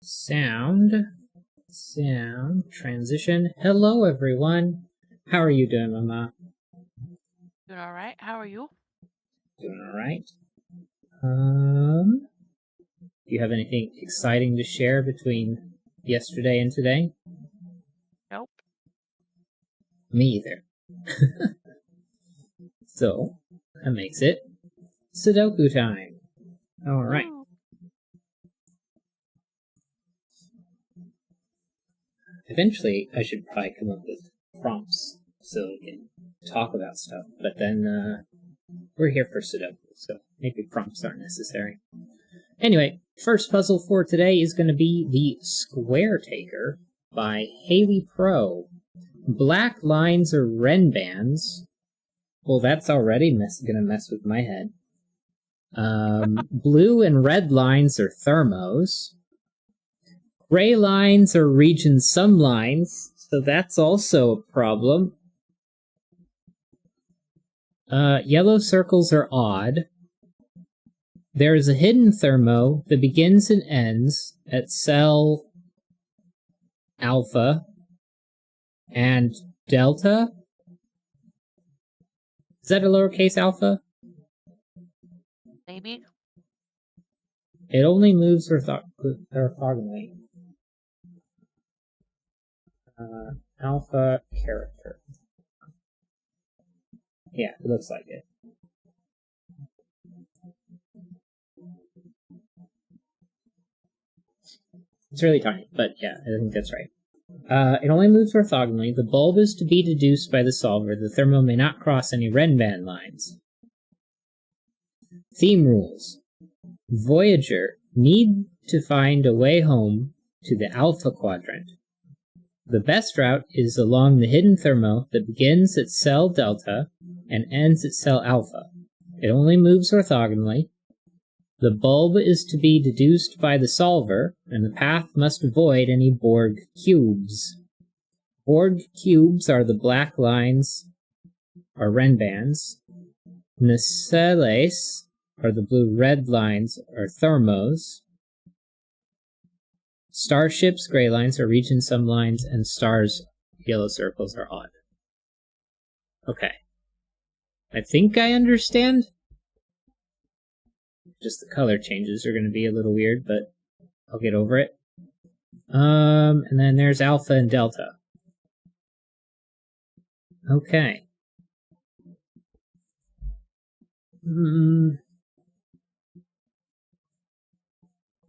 Sound, transition. Hello, everyone. How are you doing, Mama? Doing all right. How are you? Doing all right. Do you have anything exciting to share between yesterday and today? Nope. Me either. So, that makes it Sudoku time. All right. Woo. Eventually, I should probably come up with prompts so we can talk about stuff. But then, we're here for Sudoku, so maybe prompts aren't necessary. Anyway, first puzzle for today is going to be the Square Taker by Haley Pro. Black lines are Renbands. Well, that's already gonna mess with my head. Blue and red lines are Thermos. Gray lines are region sum lines, so that's also a problem. Yellow circles are odd. There is a hidden thermo that begins and ends at cell alpha and delta. Is that a lowercase alpha? Maybe. It only moves orthogonally. Alpha character. Yeah, it looks like it. It's really tiny, but yeah, I think that's right. It only moves orthogonally. The bulb is to be deduced by the solver. The thermo may not cross any Renban lines. Theme rules. Voyager need to find a way home to the Alpha Quadrant. The best route is along the hidden thermo that begins at cell delta and ends at cell alpha. It only moves orthogonally. The bulb is to be deduced by the solver, and the path must avoid any Borg cubes. Borg cubes are the black lines, or Renbands. Nacelles are the blue-red lines, or Thermos. Starships, gray lines, are region sum lines, and stars, yellow circles, are odd. Okay. I think I understand. Just the color changes are going to be a little weird, but I'll get over it. And then there's alpha and delta. Okay.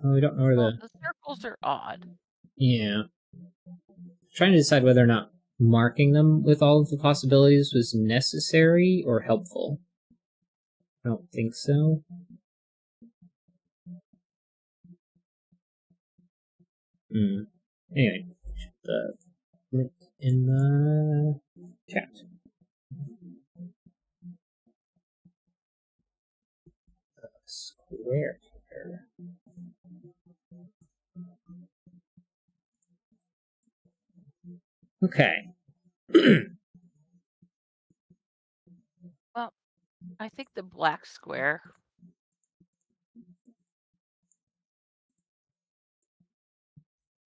Oh, we don't know where the circles are odd. Yeah. Trying to decide whether or not marking them with all of the possibilities was necessary or helpful. I don't think so. Anyway, the link in the chat. Square Taker. Okay. Well, I think the black square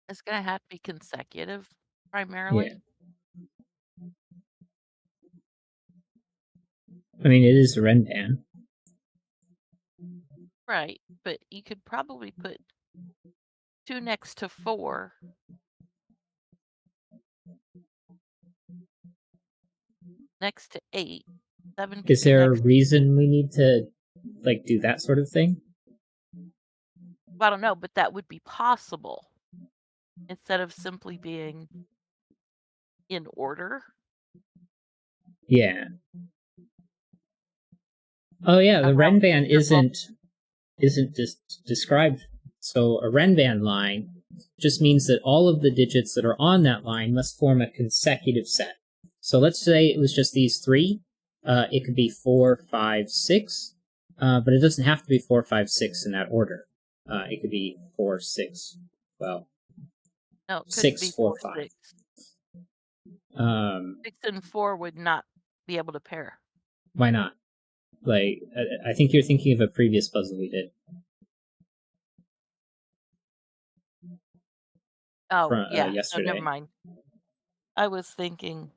is going to have to be consecutive, primarily. Yeah. I mean, it is a Renban. Right, but you could probably put 2 next to 4. Next to 8. 7 Is there a reason we need to, like, do that sort of thing? I don't know, but that would be possible. Instead of simply being in order. Yeah. Oh yeah, the Renban isn't described. So a Renban line just means that all of the digits that are on that line must form a consecutive set. So let's say it was just these three. It could be 4, 5, 6, but it doesn't have to be 4, 5, 6 in that order. It could be 4, 6. Well, no, 6, 4, 5. 6. 6 and 4 would not be able to pair. Why not? Like, I think you're thinking of a previous puzzle we did. Oh, from yeah. No, never yesterday. mind. I was thinking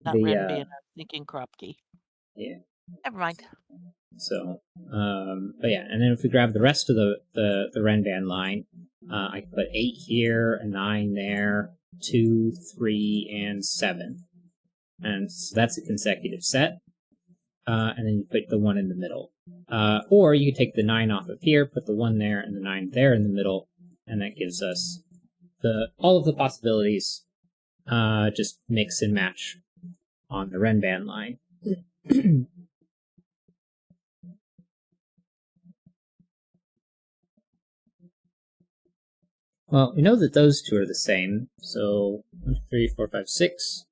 not The Renban, I was thinking Kropke. yeah. Never mind. So, but yeah, and then if we grab the rest of the Renban line, I can put 8 here, a 9 there, 2, 3, and 7. And so that's a consecutive set. And then you put the 1 in the middle. Or you can take the 9 off of here, put the 1 there, and the 9 there in the middle, and that gives us all of the possibilities. Just mix and match on the Renban line. Well, we know that those two are the same, so 1, 2, 3, 4, 5, 6,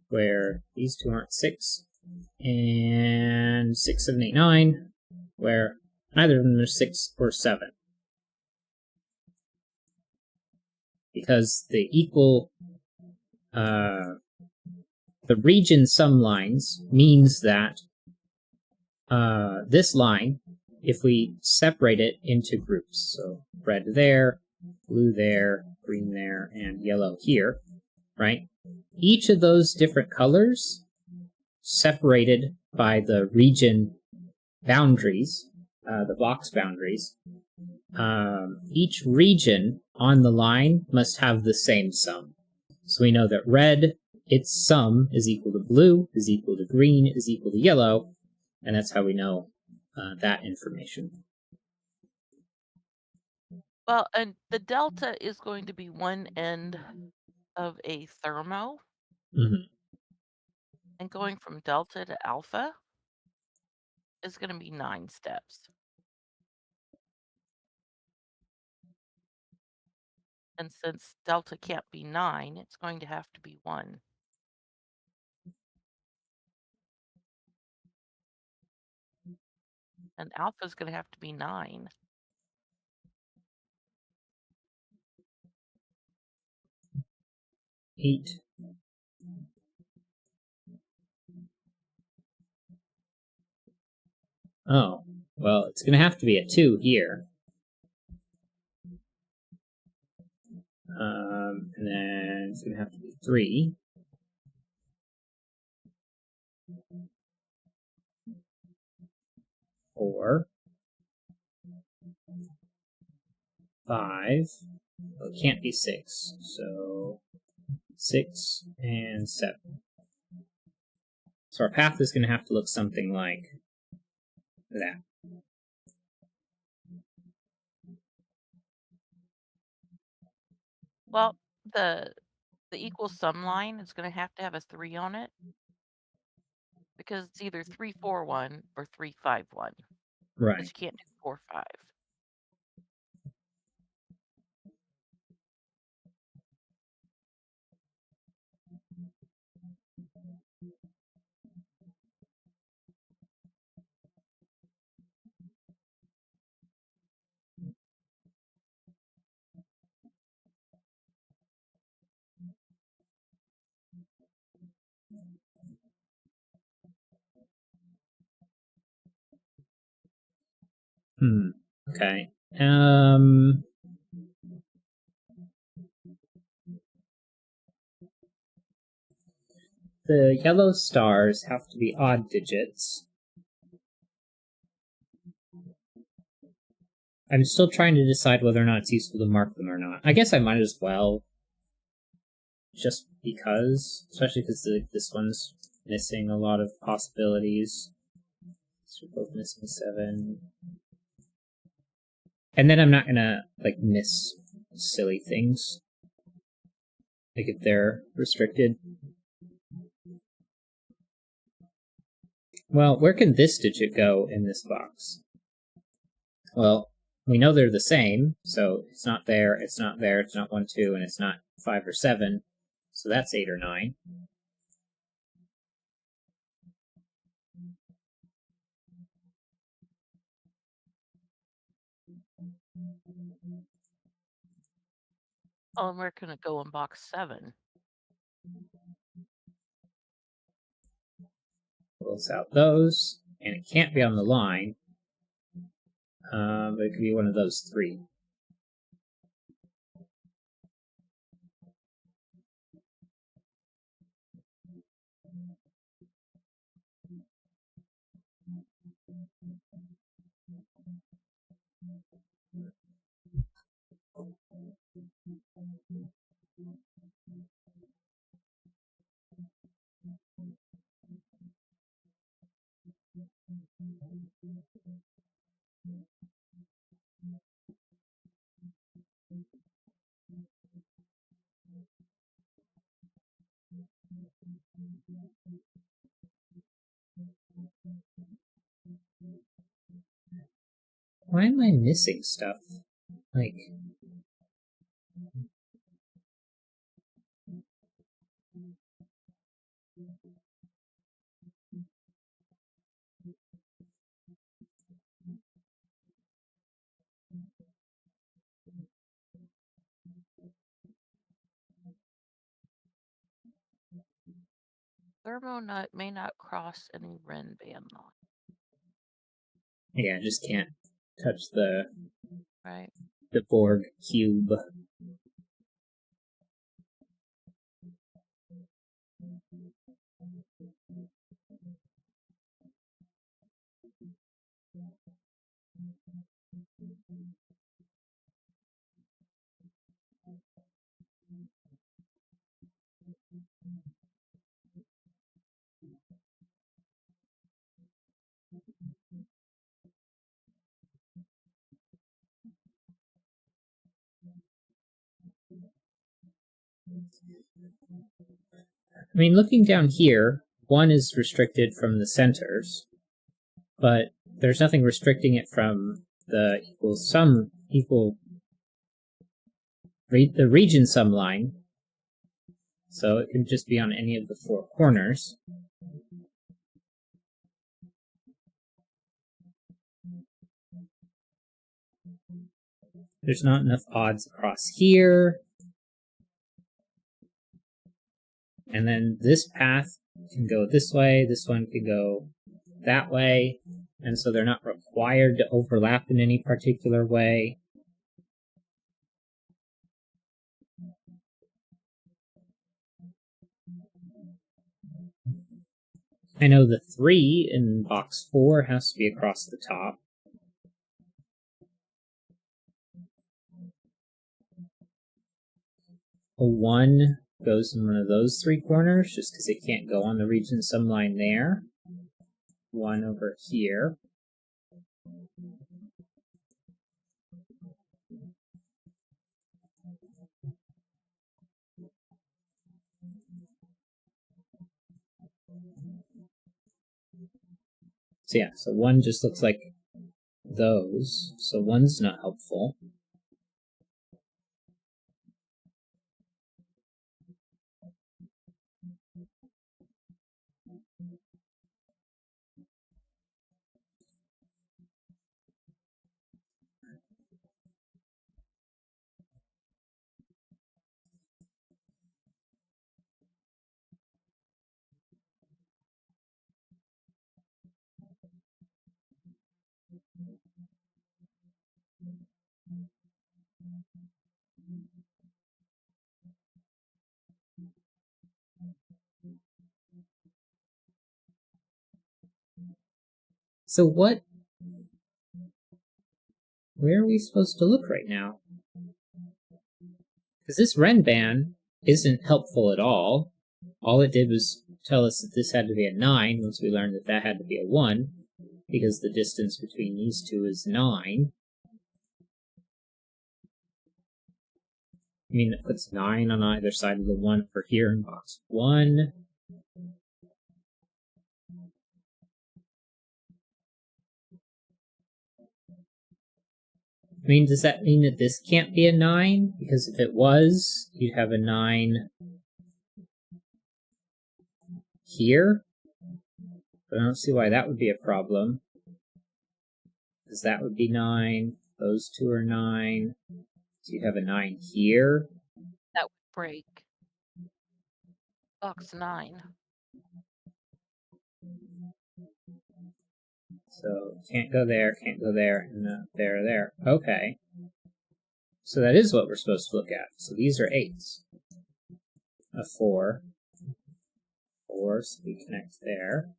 where these two aren't 6, and 6, 7, 8, 9, where neither of them are 6 or 7. Because the region sum lines means that this line, if we separate it into groups, so red there, blue there, green there, and yellow here, right? Each of those different colors separated by the region boundaries, the box boundaries, each region on the line must have the same sum. So we know that red, its sum is equal to blue, is equal to green, is equal to yellow, and that's how we know that information. Well, and the delta is going to be one end of a thermo. Mm-hmm. And going from delta to alpha is going to be 9 steps. And since delta can't be 9, it's going to have to be 1. And alpha is going to have to be 9. Eight. Oh, well, it's going to have to be a 2 here. And then it's going to have to be 3. 4. 5. Well, it can't be 6. So 6 and 7. So our path is going to have to look something like that. Well, the equal sum line is going to have a 3 on it because it's either 3, 4, 1 or 3, 5, 1. Right. Because you can't do 4, 5. Okay. The yellow stars have to be odd digits. I'm still trying to decide whether or not it's useful to mark them or not. I guess I might as well. Just because. Especially because this one's missing a lot of possibilities. So we're both missing 7. And then I'm not gonna, miss silly things. Like if they're restricted. Well, where can this digit go in this box? Well, we know they're the same, so it's not there, it's not there, it's not 1, 2, and it's not 5 or 7, so that's 8 or 9. Oh, and where can it go in box 7? Pulls out those, and it can't be on the line, but it could be one of those 3. Why am I missing stuff? Like, Thermonut may not cross any Ren band line. yeah, I just can't touch the Right. Borg cube. I mean, looking down here, 1 is restricted from the centers, but there's nothing restricting it from the the region sum line, so it can just be on any of the 4 corners. There's not enough odds across here. And then this path can go this way, this one can go that way, and so they're not required to overlap in any particular way. I know the 3 in box 4 has to be across the top. A 1 goes in one of those 3 corners, just because it can't go on the region sum line there. 1 over here. So yeah, so 1 just looks like those, so 1's not helpful. So where are we supposed to look right now? Because this Renban isn't helpful at all. All it did was tell us that this had to be a 9, once we learned that that had to be a 1, because the distance between these two is 9. I mean, it puts 9 on either side of the 1 for here in box 1. I mean, does that mean that this can't be a 9? Because if it was, you'd have a 9 here. But I don't see why that would be a problem. Because that would be 9. Those two are 9. So you'd have a 9 here. That would break box 9. So can't go there, and there. Okay. So that is what we're supposed to look at. So these are 8s. A 4. 4, so we connect there.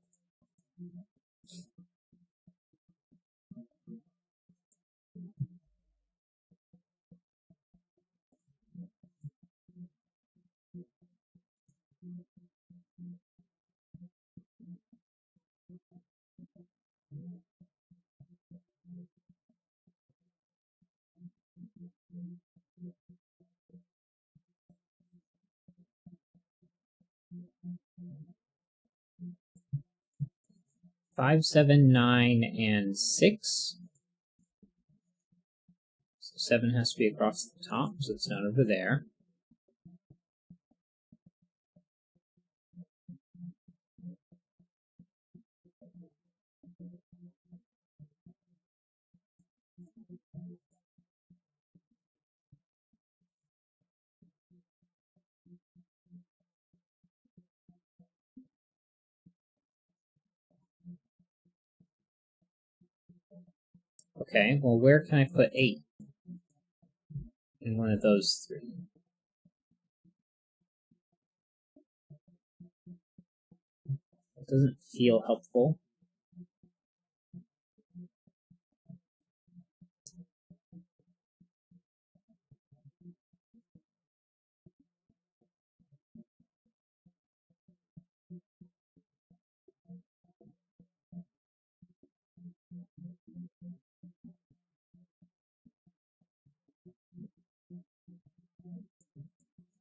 5, 7, 9, and 6. So 7 has to be across the top, so it's not over there. Okay, well, where can I put 8? In one of those 3. It doesn't feel helpful.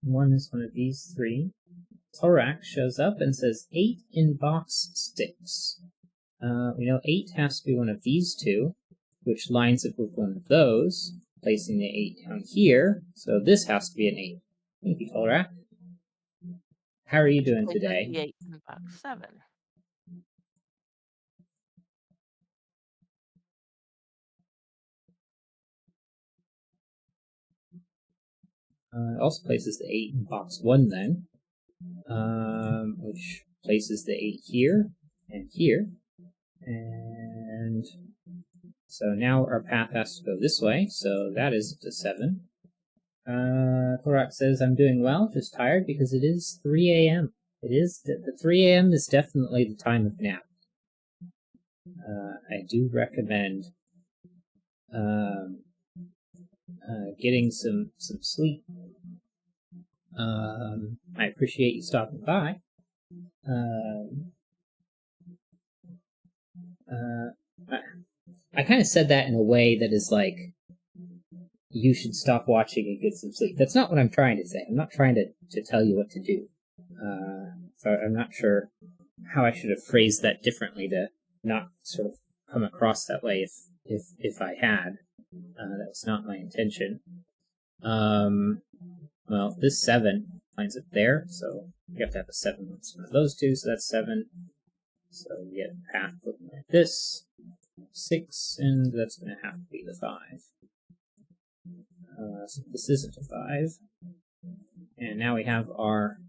One is one of these 3. Thorak shows up and says 8 in box 6. We know 8 has to be one of these 2, which lines up with one of those, placing the 8 down here, so this has to be an 8. Thank you, Thorak. How are you doing today? The 8 in box 7. It also places the 8 in box 1 then, which places the 8 here and here. And so now our path has to go this way, so that is a 7. Thorak says, I'm doing well, just tired because it is 3 a.m. It is, the 3 a.m. is definitely the time of nap. I do recommend getting some sleep. I appreciate you stopping by. I kind of said that in a way that is like, you should stop watching and get some sleep. That's not what I'm trying to say. I'm not trying to tell you what to do. So I'm not sure how I should have phrased that differently to not sort of come across that way if I had. That was not my intention. Well, this 7 lines up there, so you have to have a 7 with one of those 2, so that's 7. So we get a path looking like this. 6, and that's going to have to be the 5. So this isn't a 5. And now we have our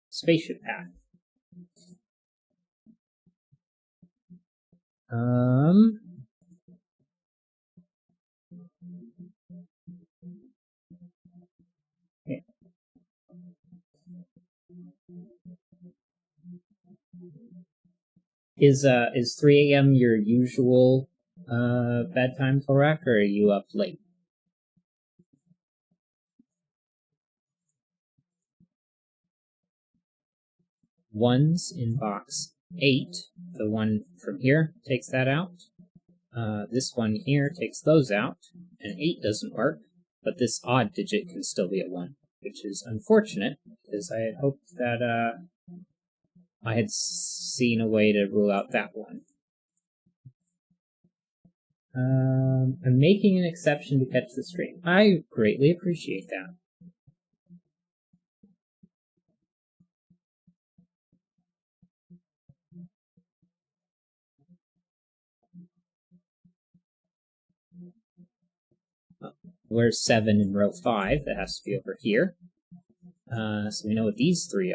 spaceship path. Okay. Is 3 a.m. your usual bedtime, Thorak, or are you up late? One's in box 8. The one from here takes that out. This one here takes those out, and 8 doesn't work, but this odd digit can still be a 1, which is unfortunate, because I had hoped that I had seen a way to rule out that one. I'm making an exception to catch the stream. I greatly appreciate that. Where's 7 in row 5? That has to be over here. So we know what these 3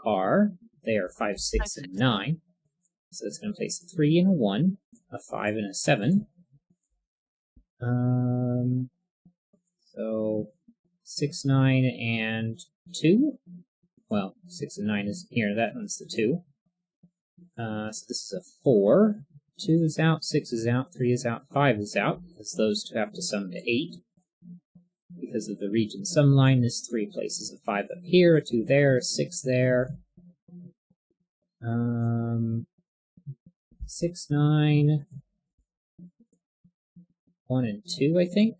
are. They are 5, 6, and 9. So it's going to place a 3 and a 1, a 5 and a 7. So 6, 9, and 2. Well, 6 and 9 is here. That one's the 2. So this is a 4. 2 is out, 6 is out, 3 is out, 5 is out, because those 2 have to sum to 8. Because of the region sum line, this 3 places a 5 up here, a 2 there, a 6 there. 6, 9, 1 and 2, I think.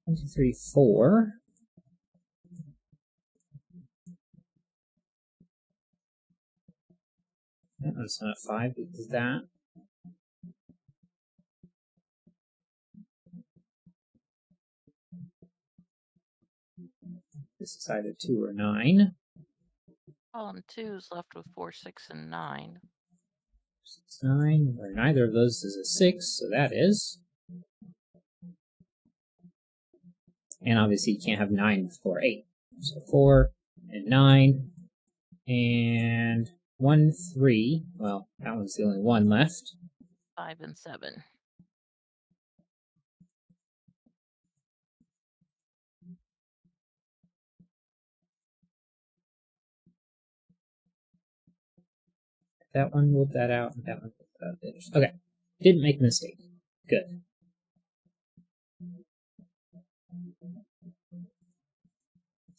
1, 2, 3, 4. That one's not 5 because that. This is either 2 or 9. Column 2 is left with 4, 6, and 9. 6, 9, where neither of those is a 6, so that is. And obviously you can't have 9 before 8. So 4 and 9 and 1, 3. Well, that one's the only one left. 5 and 7. That one ruled that out, and that one ruled that out. Okay, didn't make a mistake. Good.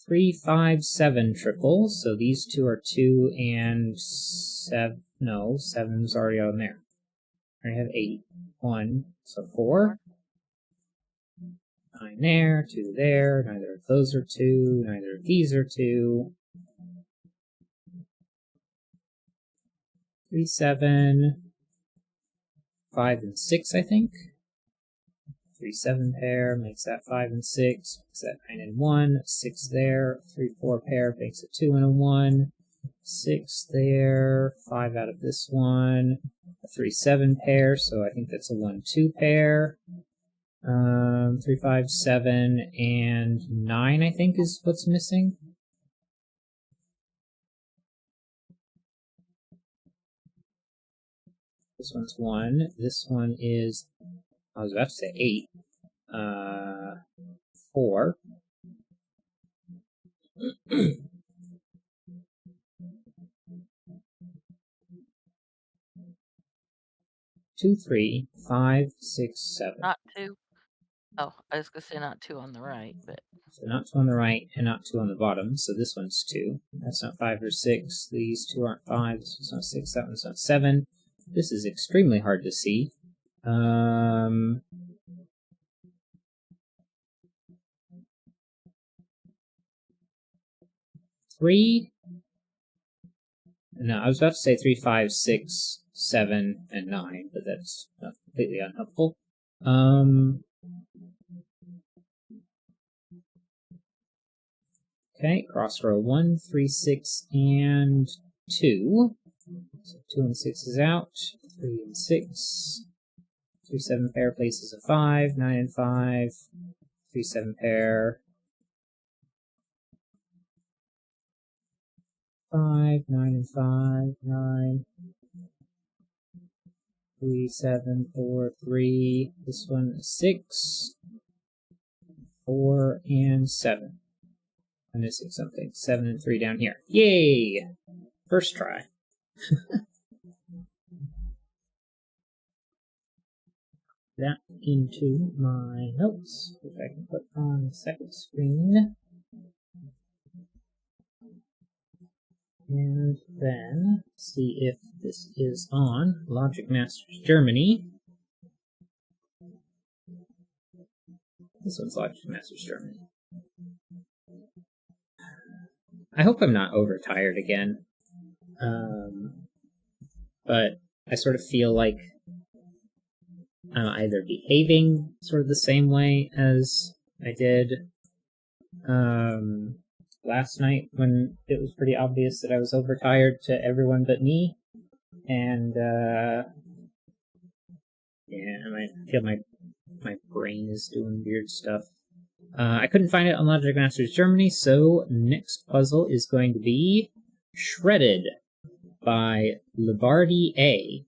Three, 5, 7 triples. So these two are 2 and 7. No, 7's already on there. I already have 8. 1, so 4. 9 there, 2 there. Neither of those are 2. Neither of these are 2. 3, 7. 5 and 6, I think. 3, 7 pair makes that 5 and 6, makes that 9 and 1, 6 there, 3, 4 pair makes a 2 and a 1, 6 there, 5 out of this one, a 3, 7 pair, so I think that's a 1, 2 pair, 3, 5, 7, and 9 I think is what's missing. This one's 1, this one is, I was about to say 8. 4. 2, 3, 5, 6, 7. Not 2. Oh, I was going to say not 2 on the right, but... So not 2 on the right and not 2 on the bottom, so this one's 2. That's not 5 or 6. These two aren't 5. This one's not 6. That one's not 7. This is extremely hard to see. 3. No, I was about to say 3, 5, 6, 7, and 9, but that's not completely unhelpful. Okay, cross row 1, 3, 6, and 2. So 2 and 6 is out. 3 and 6. 3, 7 pair places a 5. 9 and 5. 3, 7 pair. 5, 9 and 5, 9. 3, 7, 4, 3. This one is 6. 4 and 7. I'm missing something. 7 and 3 down here. Yay! First try. That into my notes, which I can put on the second screen. And then see if this is on Logic Masters Germany. This one's Logic Masters Germany. I hope I'm not overtired again. But I sort of feel like I'm either behaving sort of the same way as I did last night when it was pretty obvious that I was overtired to everyone but me. And yeah, I feel my brain is doing weird stuff. I couldn't find it on Logic Masters Germany, so next puzzle is going to be Shredded by Labardi A.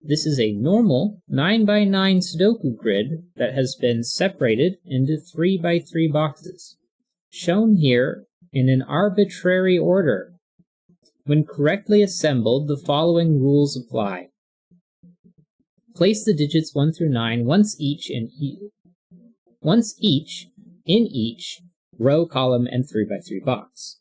This is a normal 9x9 Sudoku grid that has been separated into 3x3 boxes, shown here in an arbitrary order. When correctly assembled, the following rules apply. Place the digits 1 through 9 once each in each row, column, and 3x3 box.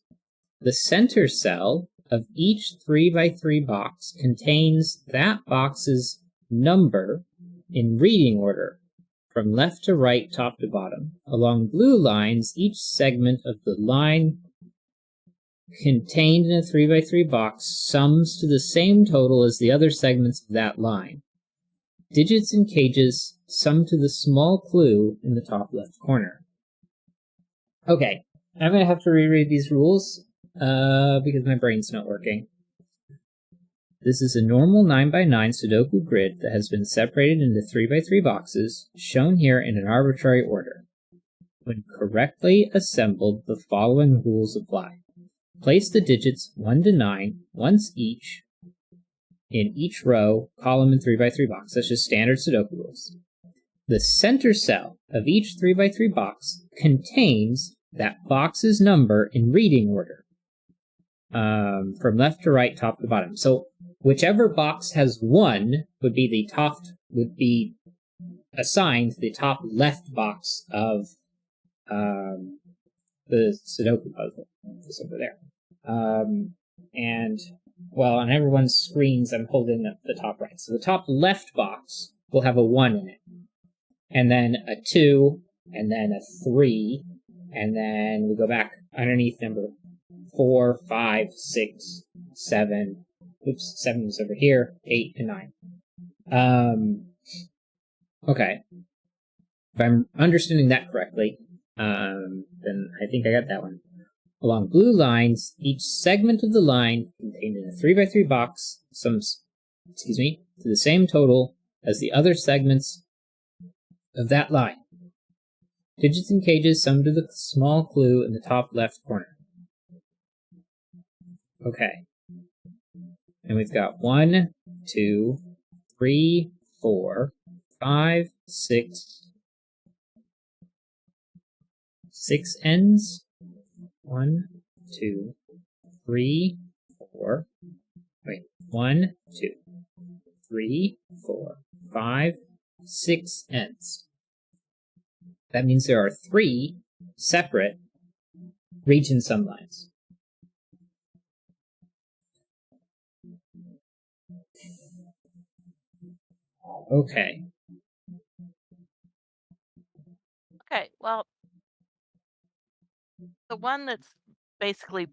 The center cell of each 3x3 box contains that box's number in reading order, from left to right, top to bottom. Along blue lines, each segment of the line contained in a 3x3 box sums to the same total as the other segments of that line. Digits and cages sum to the small clue in the top left corner. Okay, I'm going to have to reread these rules because my brain's not working. This is a normal 9x9 Sudoku grid that has been separated into 3x3 boxes, shown here in an arbitrary order. When correctly assembled, the following rules apply. Place the digits 1 to 9 once each in each row, column, and 3x3 box. That's just standard Sudoku rules. The center cell of each 3x3 box contains that box's number in reading order, from left to right, top to bottom. So whichever box has 1 would be assigned the top left box of the Sudoku puzzle. It's over there. And, well, on everyone's screens, I'm holding up the top right. So the top left box will have a 1 in it, and then a 2, and then a 3, and then we go back underneath number 4, 5, 6, 7. Oops, 7 is over here, 8, and 9. Okay. If I'm understanding that correctly, then I think I got that one. Along blue lines, each segment of the line contained in a 3x3 box sums, to the same total as the other segments of that line. Digits and cages sum to the small clue in the top left corner. Okay. And we've got 1, 2, 3, 4, 5, 6 ends. 1, 2, 3, 4. Wait, 1, 2, 3, 4, 5, 6 ends. That means there are 3 separate region sum lines. Okay. Okay, well, the one that's basically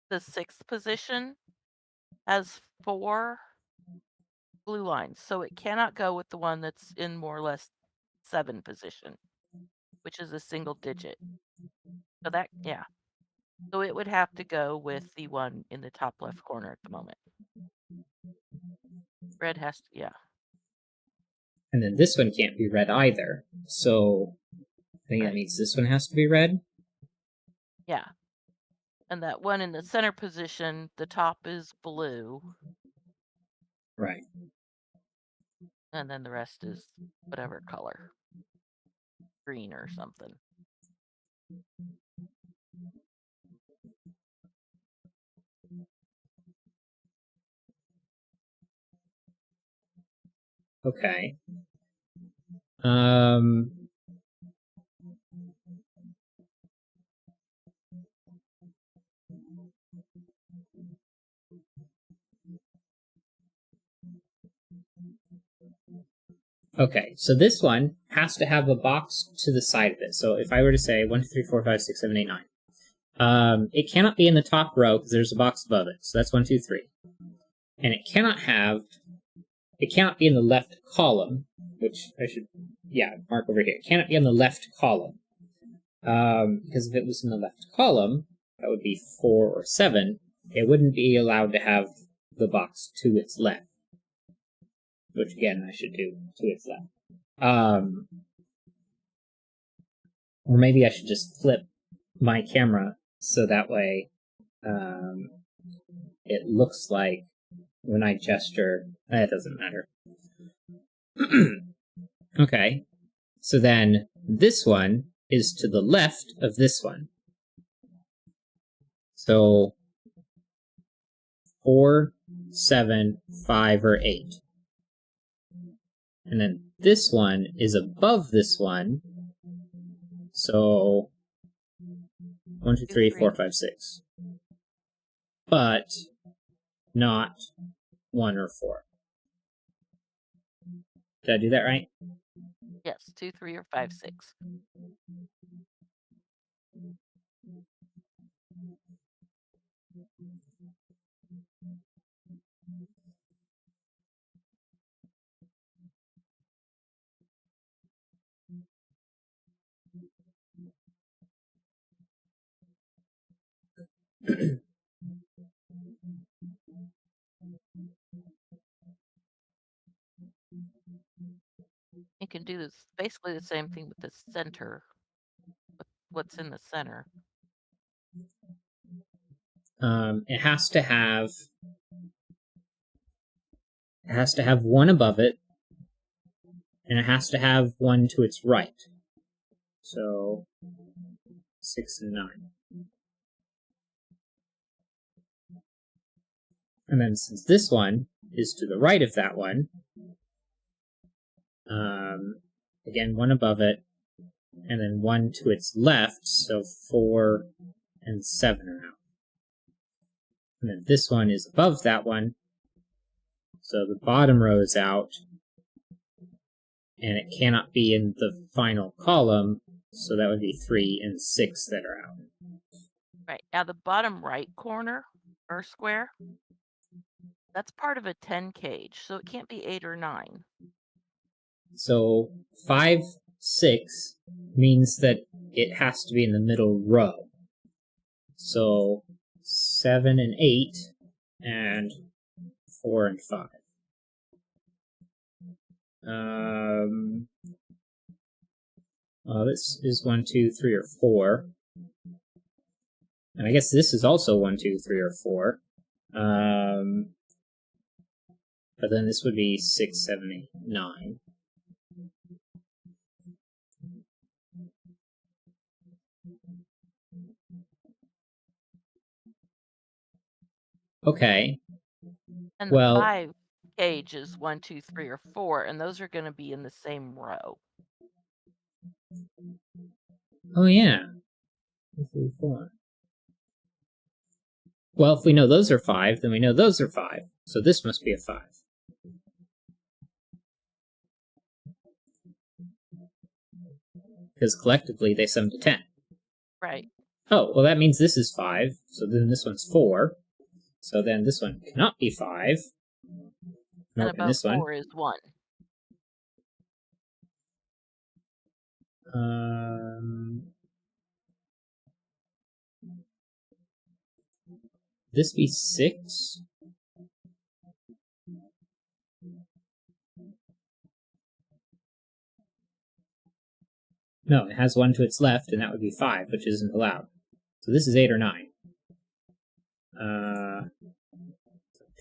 the 6th position has 4 blue lines, so it cannot go with the one that's in more or less 7 position, which is a single digit. So that, yeah. So it would have to go with the one in the top left corner at the moment. Red has to, yeah. And then this one can't be red either. So I think that means this one has to be red. Yeah. And that one in the center position, the top is blue. Right. And then the rest is whatever color. Green or something. Okay. Okay, so this one has to have a box to the side of it. So if I were to say 1, 2, 3, 4, 5, 6, 7, 8, 9, it cannot be in the top row because there's a box above it. So that's 1, 2, 3. And it cannot be in the left column, which I should, mark over here. It cannot be in the left column. Because if it was in the left column, that would be 4 or 7. It wouldn't be allowed to have the box to its left. Which again, I should do to its left. Or maybe I should just flip my camera so that way it looks like when I gesture, it doesn't matter. Okay, so then this one is to the left of this one. So 4, 7, 5, or 8. And then this one is above this one. So 1, 2, 3, 4, 5, 6. But not 1 or 4. Did I do that right? Yes, 2, 3, or 5, 6. You can do this basically the same thing with the center, with what's in the center. It has to have one above it, and it has to have one to its right. So 6 and 9. And then since this one is to the right of that one, again, one above it, and then one to its left, so 4 and 7 are out. And then this one is above that one, so the bottom row is out, and it cannot be in the final column, so that would be 3 and 6 that are out. Right. Now the bottom right corner or square, that's part of a 10 cage, so it can't be 8 or 9. So 5, 6 means that it has to be in the middle row. So 7 and 8, and 4 and 5. Well, this is 1, 2, 3, or 4. And I guess this is also 1, 2, 3, or 4. But then this would be 6, 7, 8, 9. Okay. And Well, the 5 cage is 1, 2, 3, or 4, and those are going to be in the same row. oh yeah. 2, 3, 4. Well, if we know those are 5, then we know those are 5. So this must be a 5. Because collectively they sum to 10. Right. Oh, well that means this is 5, so then this one's 4. So then this one cannot be 5. And Nope, above and this 4 one. is 1. This be 6? No, it has 1 to its left, and that would be 5, which isn't allowed. So this is 8 or 9.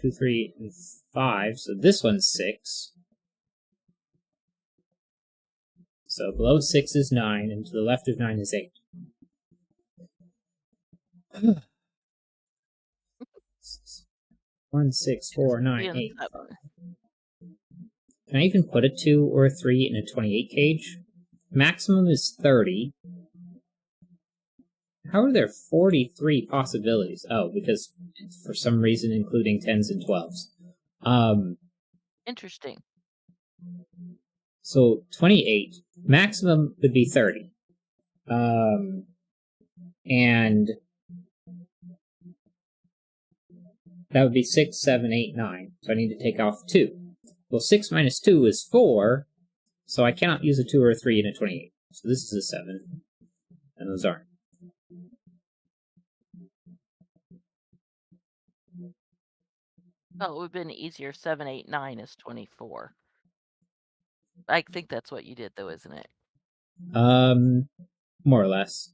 2, 3, and 5, so this one's 6. So below 6 is 9, and to the left of 9 is 8. 1, 6, 4, 9, 8. 7. Can I even put a 2 or a 3 in a 28 cage? Maximum is 30. How are there 43 possibilities? Oh, because it's for some reason including 10s and 12s. Interesting. So 28. Maximum would be 30. And that would be 6, 7, 8, 9. So I need to take off 2. Well, 6 minus 2 is 4, so I cannot use a 2 or a 3 in a 28. So this is a 7, and those aren't. Well, it would have been easier. 7, 8, 9 is 24. I think that's what you did, though, isn't it? More or less.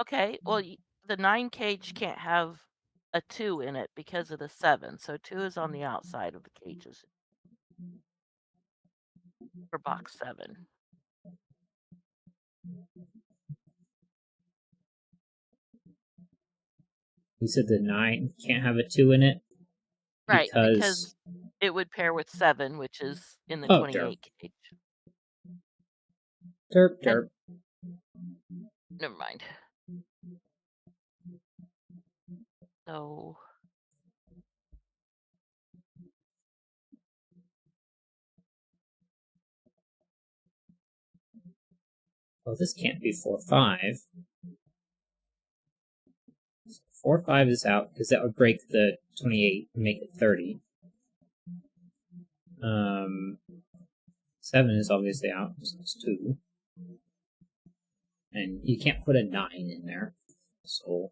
Okay, well, the 9 cage can't have a 2 in it because of the 7, so 2 is on the outside of the cages for box 7. You said the 9 can't have a 2 in it? Right, Because because it would pair with 7, which is in the oh, 28 cage. derp, derp. Never mind. So Well, this can't be 4, 5. 4, 5 is out, because that would break the 28 and make it 30. 7 is obviously out, so it's 2. And you can't put a 9 in there. So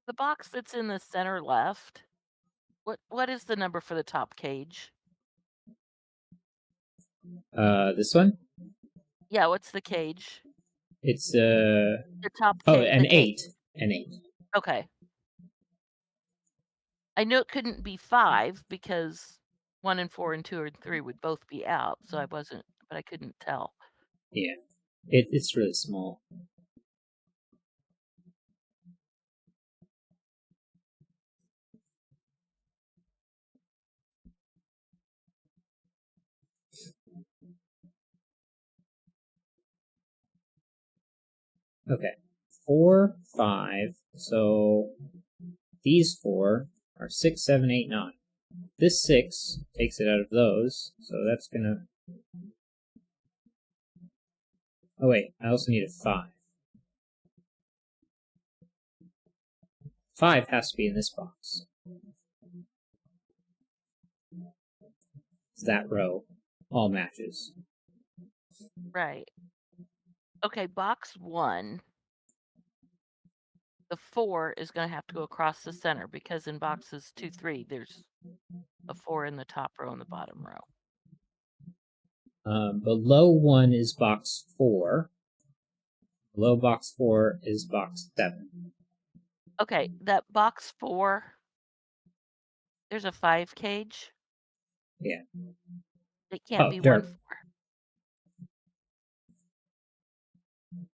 The box that's in the center left, what is the number for the top cage? this one? Yeah, what's the cage? It's The top oh, cage. an 8. An 8. Okay. I knew it couldn't be 5 because 1 and 4 and 2 and 3 would both be out, so but I couldn't tell. Yeah. It's really small. Okay. 4, 5. So these 4 are 6, 7, 8, 9. This 6 takes it out of those, so that's gonna... Oh wait, I also need a 5. 5 has to be in this box. It's that row. All matches. Right. Okay, box 1, the 4 is going to have to go across the center because in boxes 2, 3, there's a 4 in the top row and the bottom row. Below 1 is box 4. Below box 4 is box 7. Okay, that box 4, there's a 5 cage. Yeah. It can't Oh, be 1, dirt. 4.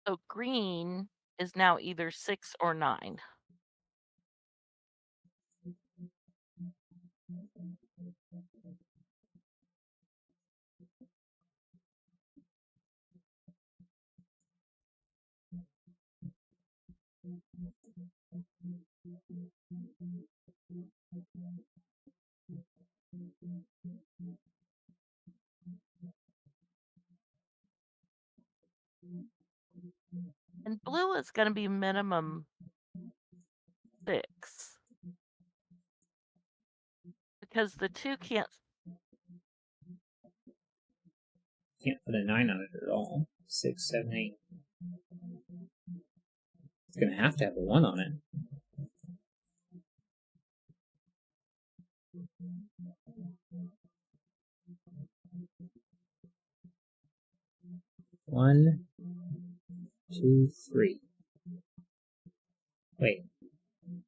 So green is now either 6 or 9. And blue is going to be minimum 6 because the 2 can't. Can't put a 9 on it at all. 6, 7, 8. It's gonna have to have a 1 on it. One, 2, 3. Wait.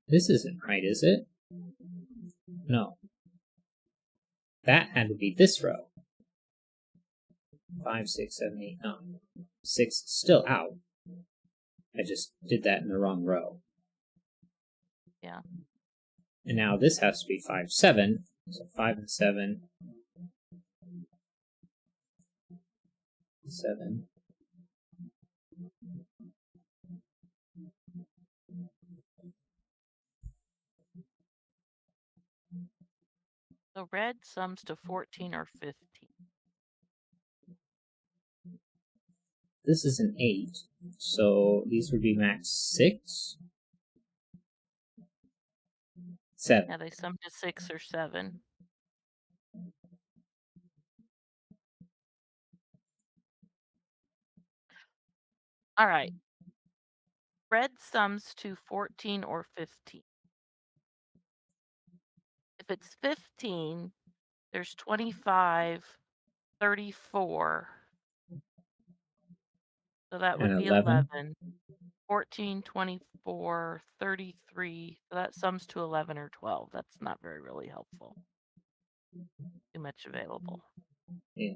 This isn't right, is it? No. That had to be this row. 5, 6, 7, 8, 9. 6 is still out. I just did that in the wrong row. Yeah. And now this has to be 5, 7. So 5 and 7. 7. So red sums to 14 or 15. This is an 8. So these would be max 6. 7. Yeah, they sum to 6 or 7. All right. Red sums to 14 or 15. If it's 15, there's 25, 34. So that would And be 11. 11. 14, 24, 33. So that sums to 11 or 12. That's not very really helpful. Too much available. Yeah.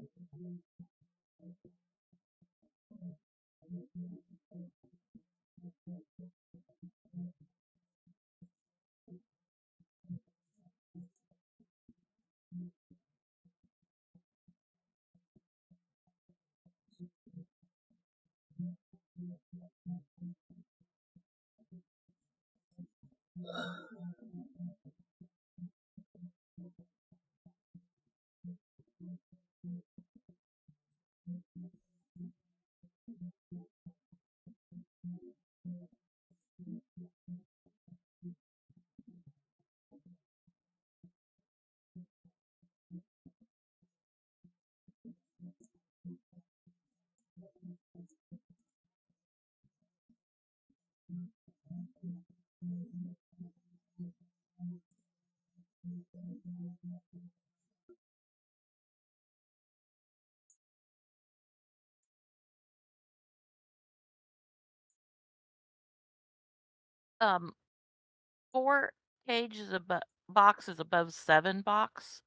Um, 4 cages above box is above 7 box.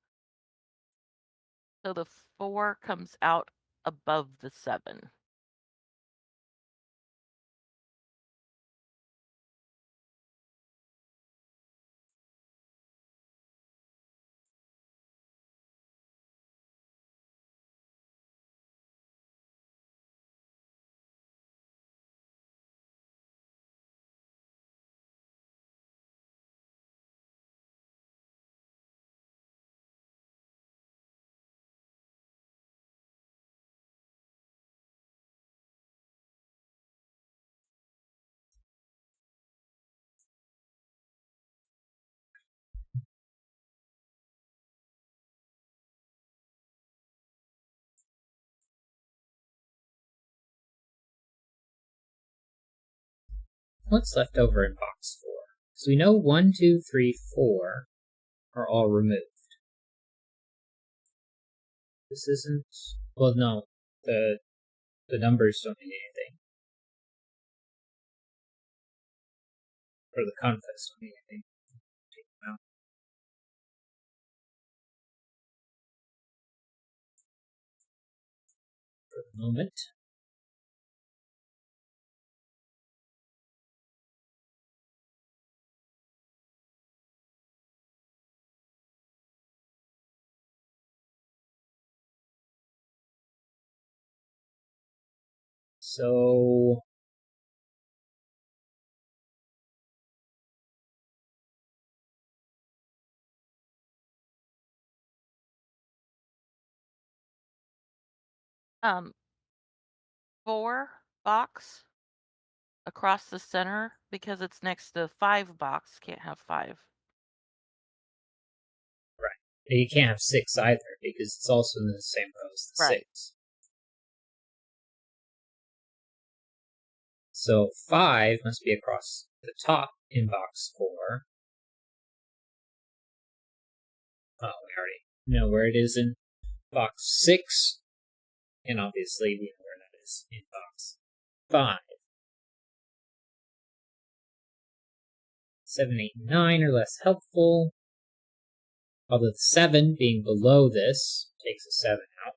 So the 4 comes out above the 7. What's left over in box 4? So we know 1, 2, 3, 4 are all removed. This isn't. Well, no. The numbers don't mean anything. Or the contests don't mean anything. Take them out for the moment. So Um, 4 box across the center because it's next to 5 box, can't have 5. right. You can't have 6 either because it's also in the same row as the Right. 6. So 5 must be across the top in box 4. Oh, we already know where it is in box 6. And obviously we know where that is in box 5. 7, 8, 9 are less helpful. Although the 7 being below this takes a 7 out.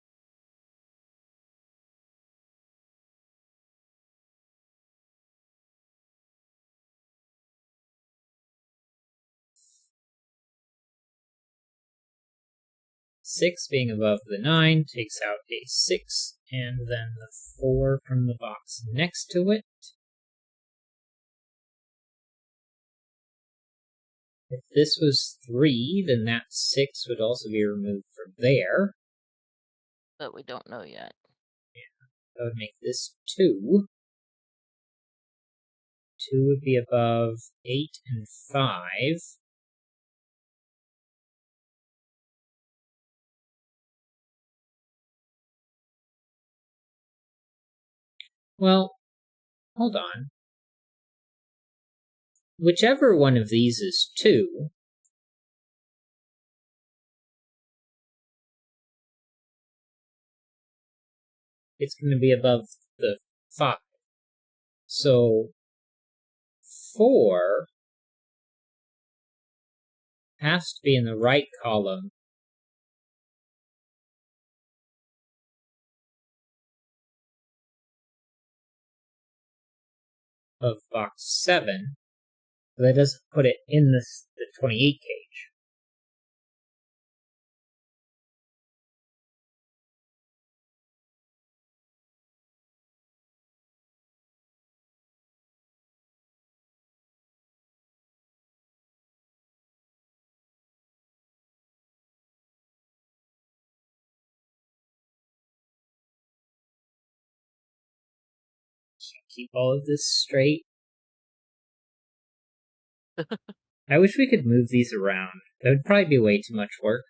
Six being above the 9 takes out a 6, and then the 4 from the box next to it. If this was 3, then that 6 would also be removed from there. But we don't know yet. That would make this 2. 2 would be above 8 and 5. Well, hold on. Whichever one of these is 2, it's going to be above the 5. So 4 has to be in the right column of box 7, but that doesn't put it in the 28 cage. Keep all of this straight. I wish we could move these around. That would probably be way too much work.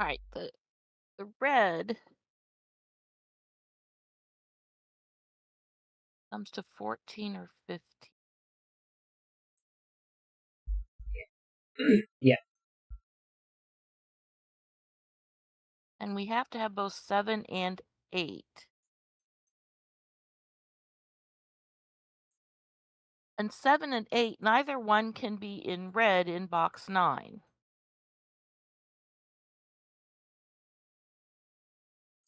All right, the red comes to 14 or 15. Yeah. And we have to have both 7 and 8. And 7 and 8, neither one can be in red in box 9.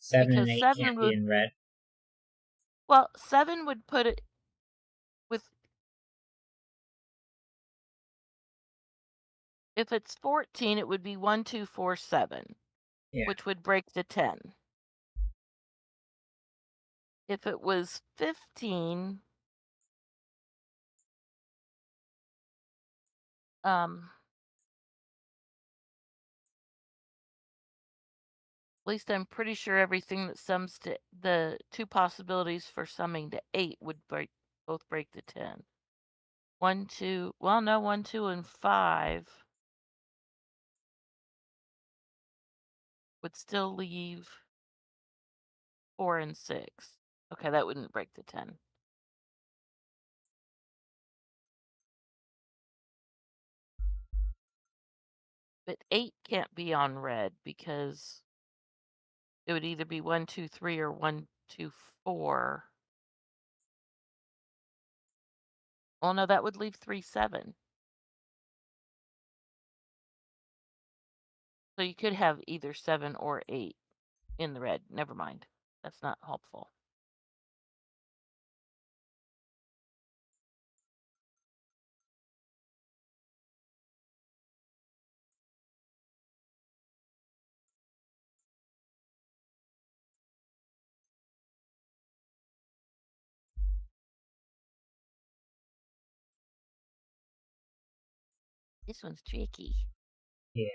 7 and Because 8 7 can't be would, in red. well, 7 would put it with, if it's 14, it would be 1, 2, 4, 7, Yeah. which would break the 10. If it was 15, at least I'm pretty sure everything that sums to the two possibilities for summing to 8 would both break the 10. 1, 2, well, no, 1, 2, and 5 would still leave 4 and 6. Okay, that wouldn't break the 10. But 8 can't be on red because it would either be 1, 2, 3 or 1, 2, 4. Well, no, that would leave 3, 7. So you could have either 7 or 8 in the red. Never mind. That's not helpful. This one's tricky. Yeah.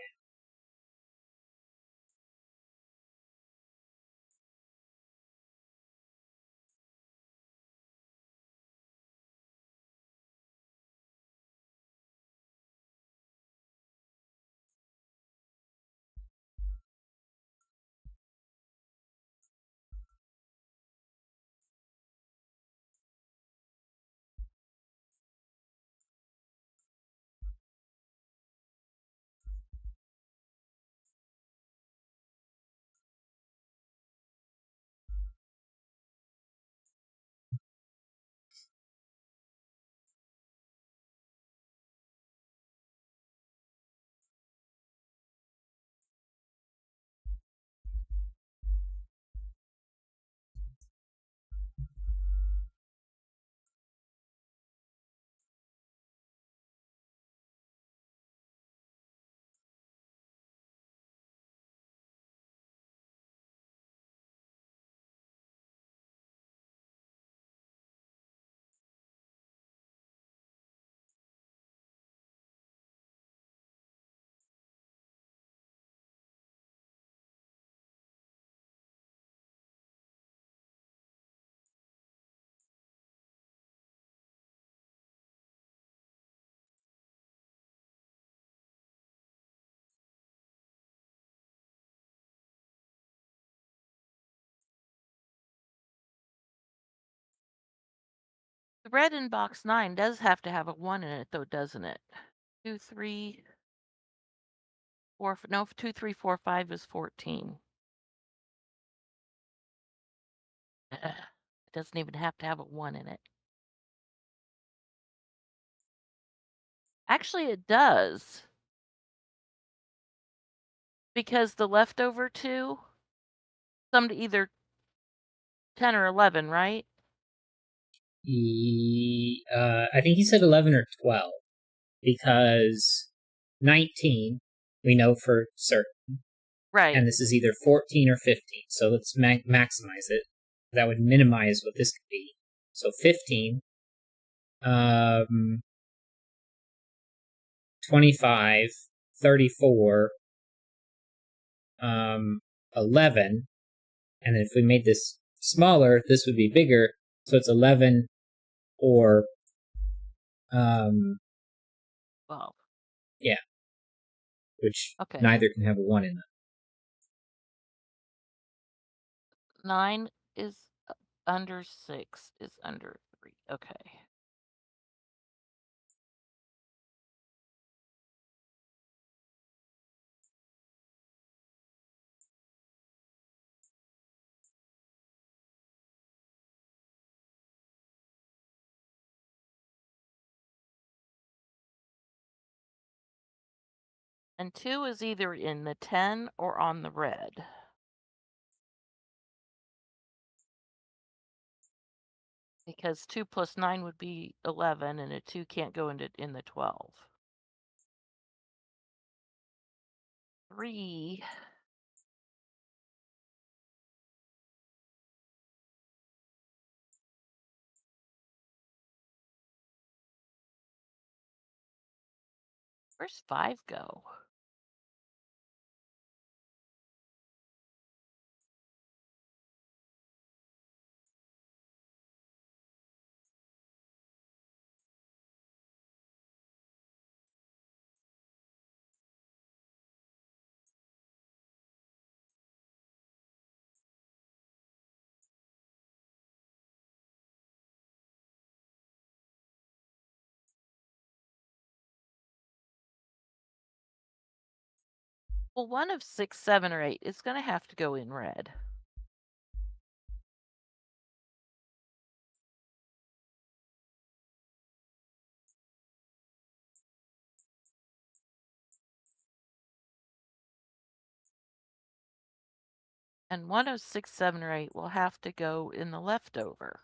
The red in box 9 does have to have a 1 in it, though, doesn't it? 2, 3, 4, no, 2, 3, 4, 5 is 14. It doesn't even have to have a 1 in it. Actually, it does. Because the leftover 2 sum to either 10 or 11, right? I think he said 11 or 12 because 19 we know for certain, Right. and this is either 14 or 15. So let's maximize it. That would minimize what this could be. So 15, 25, 34, 11, and then if we made this smaller, this would be bigger. So it's 11 or 12. yeah, which Okay. neither can have a 1 in them. 9 is under 6 is under 3. Okay. And 2 is either in the 10 or on the red. Because 2 plus 9 would be 11, and a 2 can't go in the 12. 3 Where's 5 go? Well, 1 of 6, 7, or 8 is gonna have to go in red. And 1 of 6, 7, or 8 will have to go in the leftover.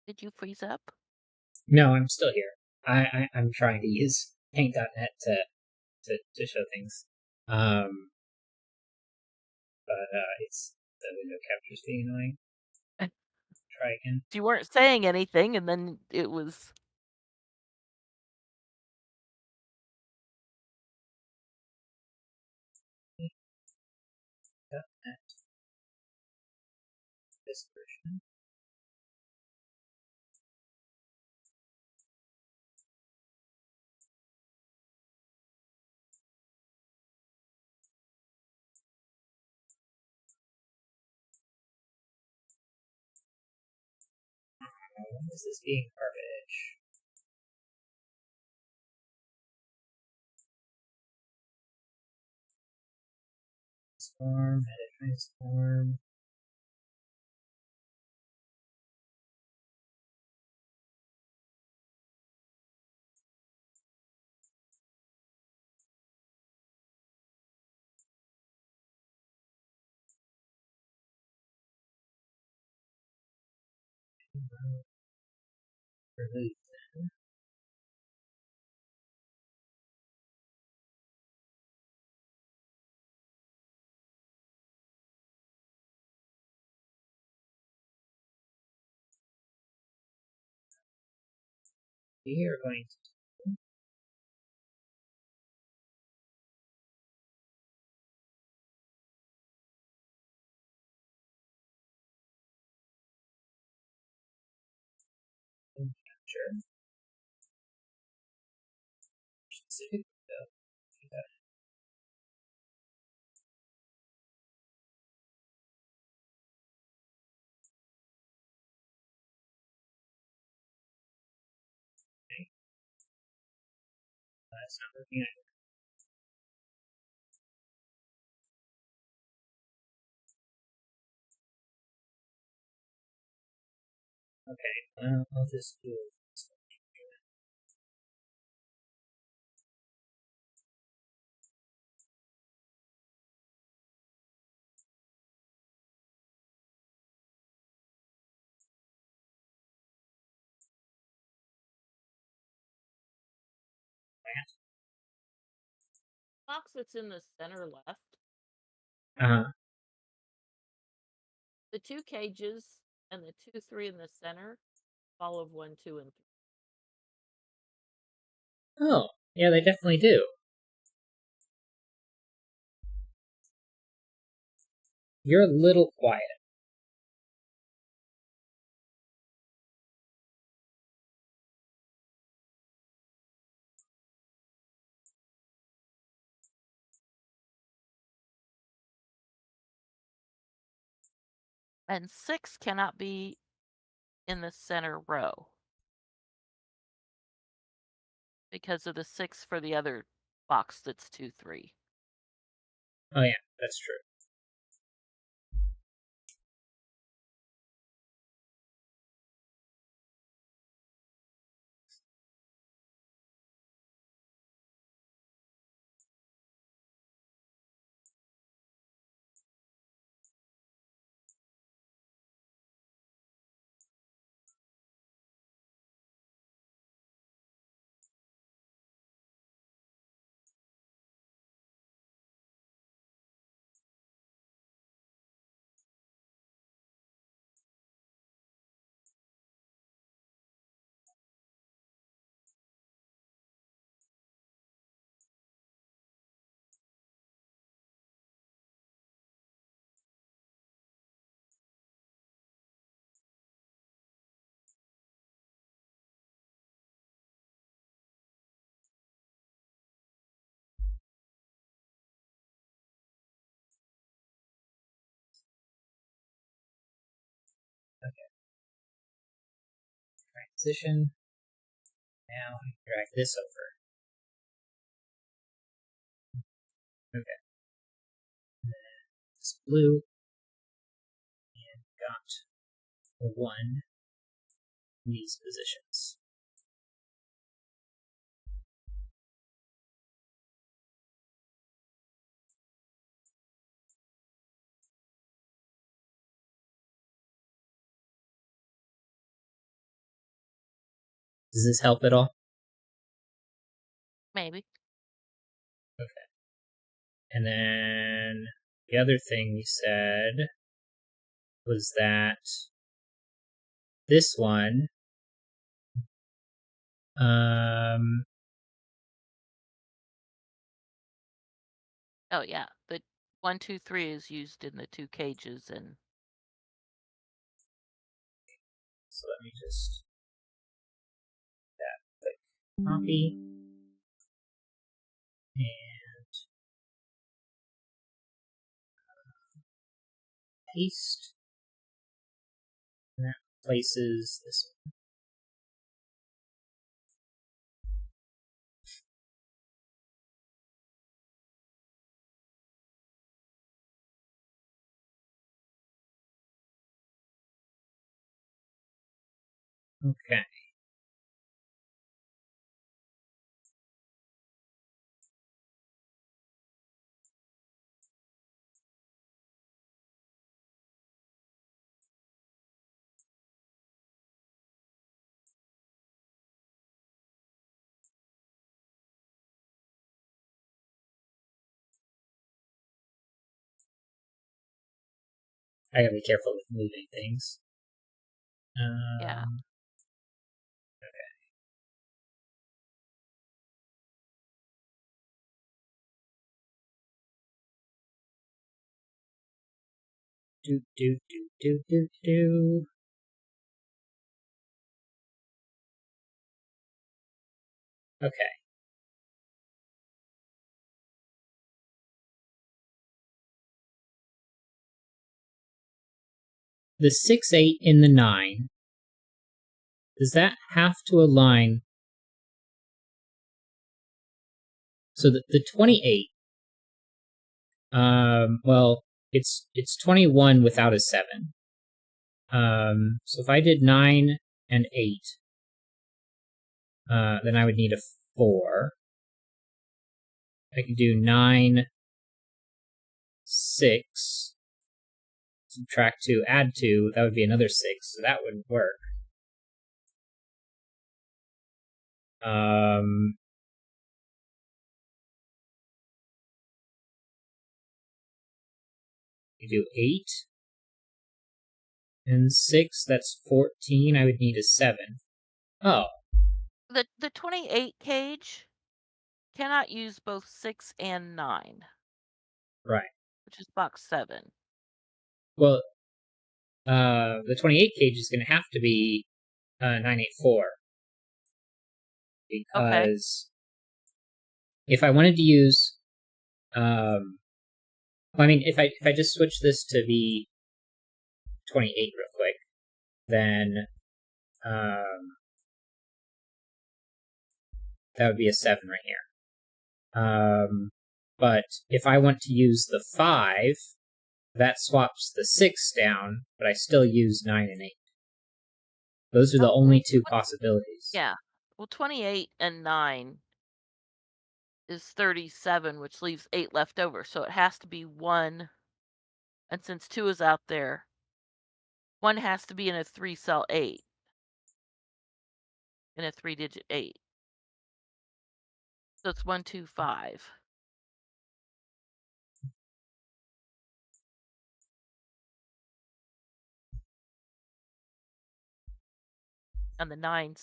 Did you freeze up? No, I'm still here. I'm trying to use paint.net to show things. But it's the window capture's being annoying. Try again. You weren't saying anything, and then it was. .net. This version. This is being garbage. Transform, edit transform. Remove. We are going to capture. Sudoku. That's not working either. Okay, well, I'll just do this one. Box that's in the center left. Uh-huh. The 2 cages and the 2, 3 in the center follow 1, 2, and 3. Oh, yeah, they definitely do. You're a little quiet. And 6 cannot be in the center row because of the 6 for the other box that's 2, 3. Oh, yeah, that's true. Okay. Transition. Now drag this over. Okay. And then this blue. And got a 1 in these positions. Does this help at all? Maybe. Okay. And then the other thing we said was that this one, Oh, yeah. The 1, 2, 3 is used in the 2 cages and so let me just click copy and paste. And that replaces this one. Okay. I gotta be careful with moving things. yeah. Okay. Do. Okay. The 6, 8 in the 9, does that have to align So the 28. Well, it's 21 without a 7. So if I did 9 and 8, then I would need a 4. I could do 9, 6, subtract 2, add 2, that would be another 6, so that wouldn't work. You do 8 and 6, that's 14, I would need a 7. Oh. The 28 cage cannot use both 6 and 9. Right. Which is box 7. Well, the 28 cage is going to have to be 984. Because if I wanted to use, I mean, if I just switch this to be 28 real quick, then that would be a 7 right here. But if I want to use the 5, that swaps the 6 down, but I still use 9 and 8. Those are the only two possibilities. Yeah. Well, 28 and 9 is 37, which leaves 8 left over. So it has to be 1. And since 2 is out there, 1 has to be in a 3-cell 8. In a 3-digit 8. So it's 1, 2, 5. And the 9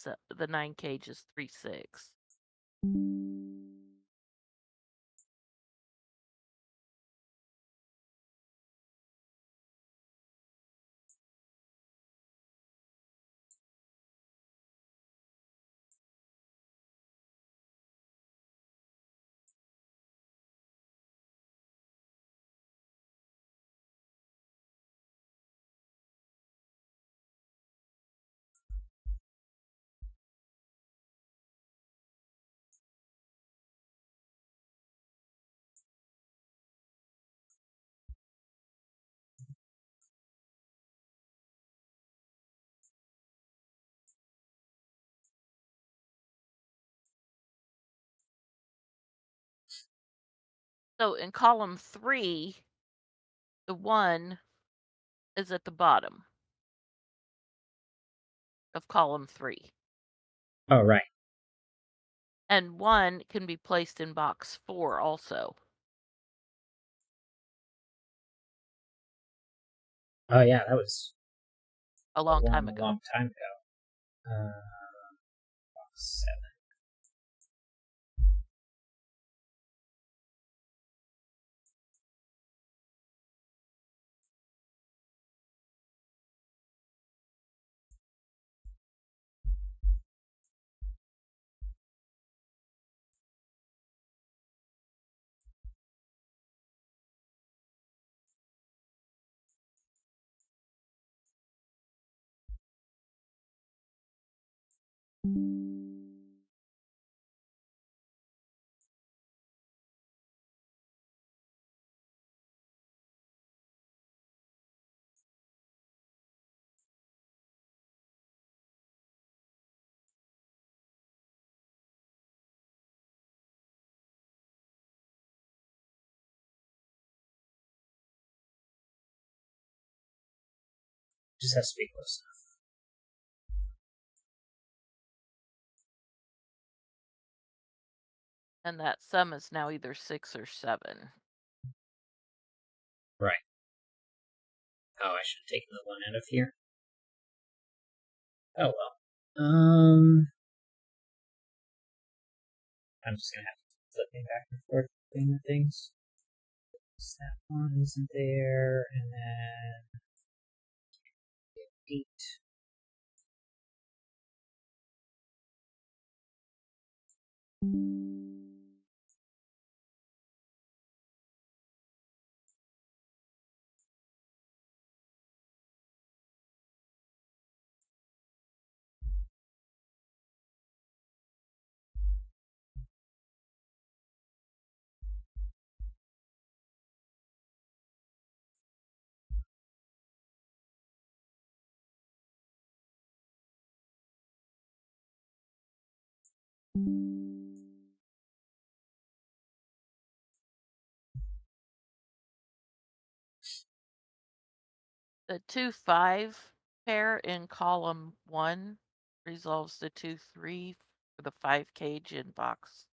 cage is 3, 6. So in column 3, the 1 is at the bottom of column 3. Oh, right. And 1 can be placed in box 4 also. Oh, yeah, that was a long time ago. A long time ago. Box 7. Just has to be close enough. And that sum is now either 6 or 7. Right. Oh, I should have taken the 1 out of here. Oh, well. I'm just going to have to flip me back and forth between the things. That 1 isn't there, and then 8. The 2-5 pair in column 1 resolves the 2-3 for the 5 cage in box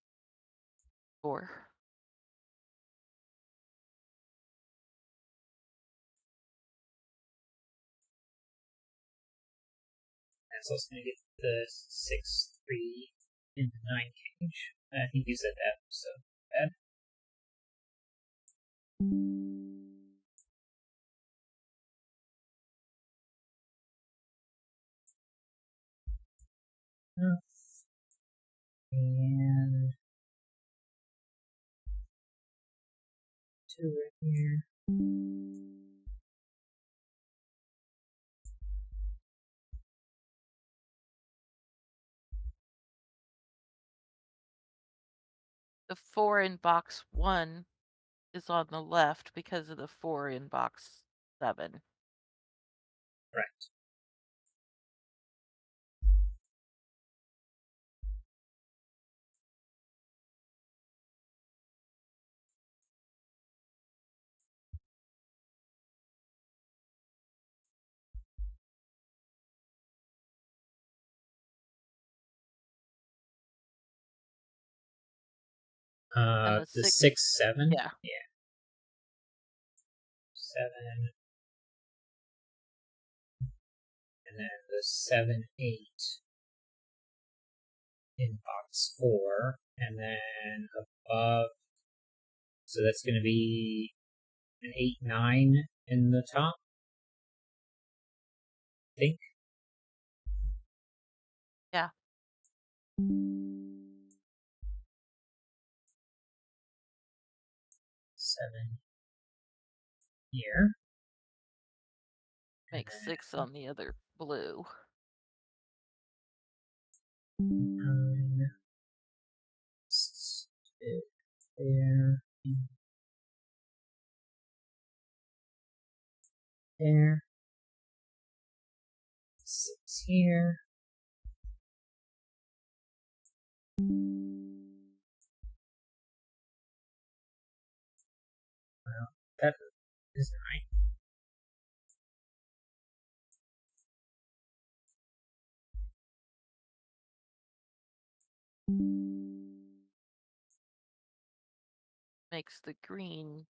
4. That's also going to get the 6-3 in the 9 cage. I think you said that, so bad. And 2 right here. The 4 in box 1 is on the left because of the 4 in box 7. Right. And The the 6-7. Yeah. 7. And then the 7-8 in box 4. And then above, so that's going to be an 8-9 in the top, I think. Yeah. 7 here. Makes 6 on the other blue. 9. There. There. 6 here. Well, that is 9. Makes the green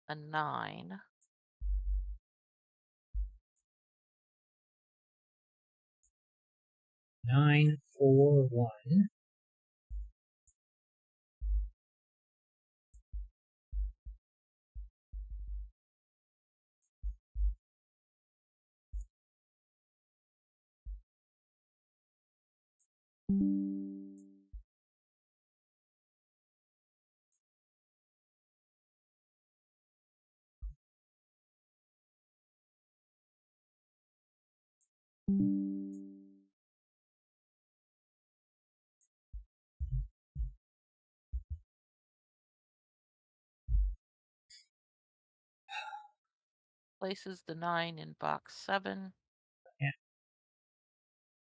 a 9. 9, 4, 1. Places the 9 in box 7. Yeah.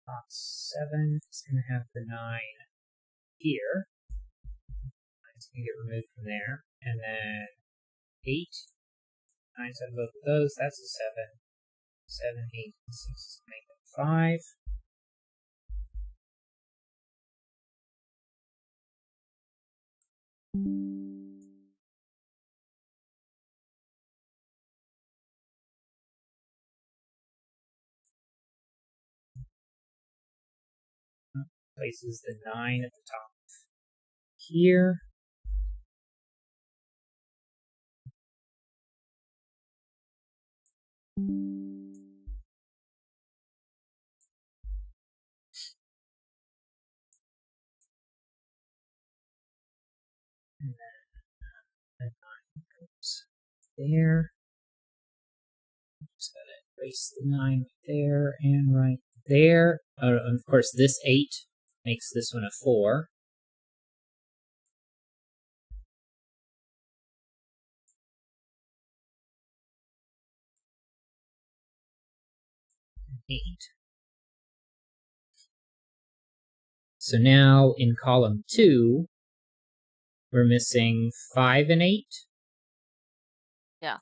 Box 7 is going to have the 9 here. It's going to get removed from there. And then 8. 9's on both of those. That's a 7. 7, 8, and 6 is going to make it 5. Places the 9 at the top here. And then the 9 goes there. Just gotta erase the 9 right there and right there. Of course, this 8 makes this one a 4. And 8. So now in column 2, we're missing 5 and 8. Yeah.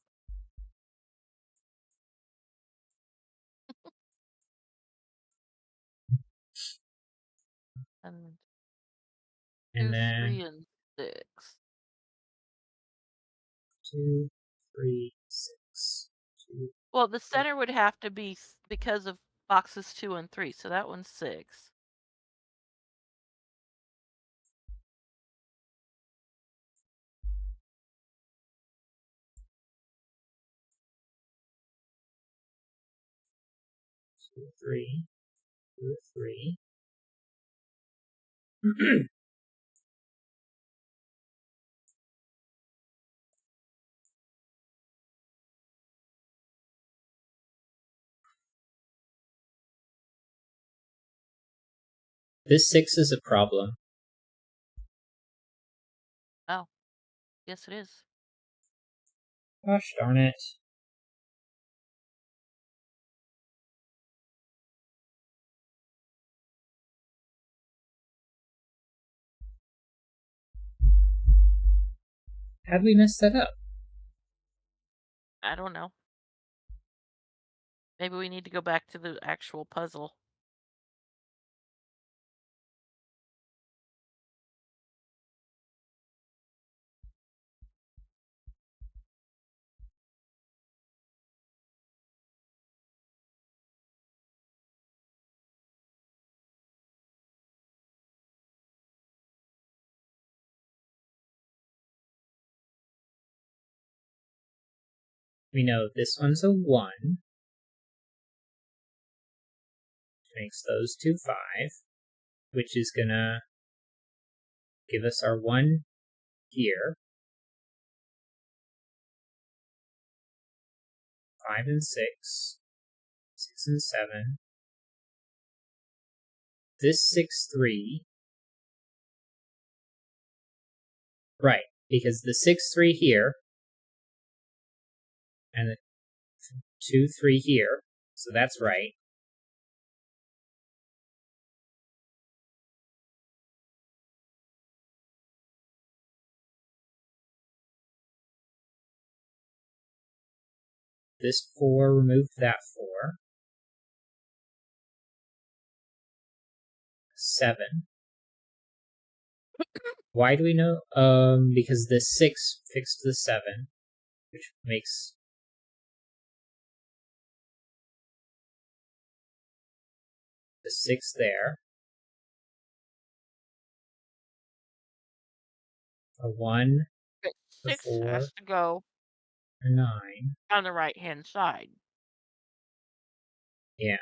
And And 2, then 3, and 6. 2, 3, 6. 2. Well, the center would have to be because of boxes 2 and 3, so that one's 6. Two, 3, 2, 3. This 6 is a problem. Oh, yes it is. Gosh darn it. How'd we mess that up? I don't know. Maybe we need to go back to the actual puzzle. We know this one's a 1. Which makes those 2 5. Which is gonna give us our 1 here. 5 and 6. 6 and 7. This 6, 3. Right, because the 6, 3 here, and the 2, 3 here, so that's right. This 4 removed that 4. 7. Why do we know? Because this 6 fixed the 7, which makes the 6 there. A 1, Okay, a 6 4, has to go a 9. on the right-hand side. Yeah.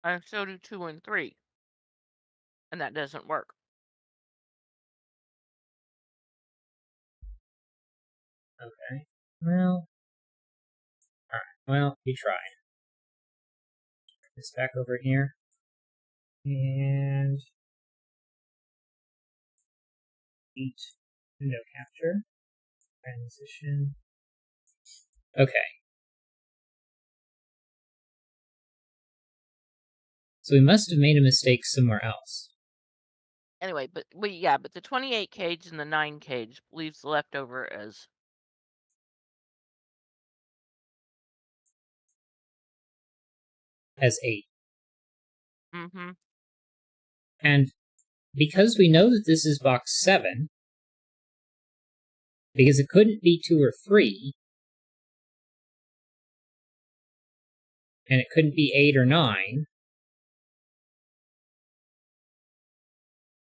And so do 2 and 3. And that doesn't work. Okay. Well. Alright. Well, we tried. Put this back over here. And 8 window capture. Transition. Okay. So we must have made a mistake somewhere else. Anyway, but the 28 cage and the 9 cage leaves the leftover as As 8. mm-hmm. And because we know that this is box 7, because it couldn't be 2 or 3, and it couldn't be 8 or 9,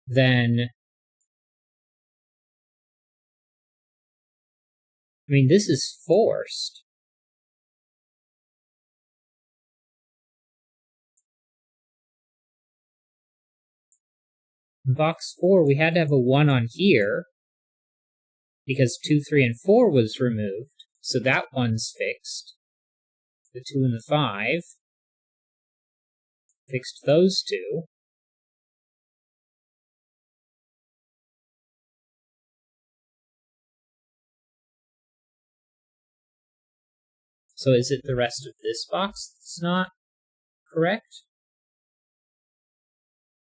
then I mean, this is forced. In box 4, we had to have a 1 on here because 2, 3, and 4 was removed, so that one's fixed. The 2 and the 5 fixed those two. So is it the rest of this box that's not correct?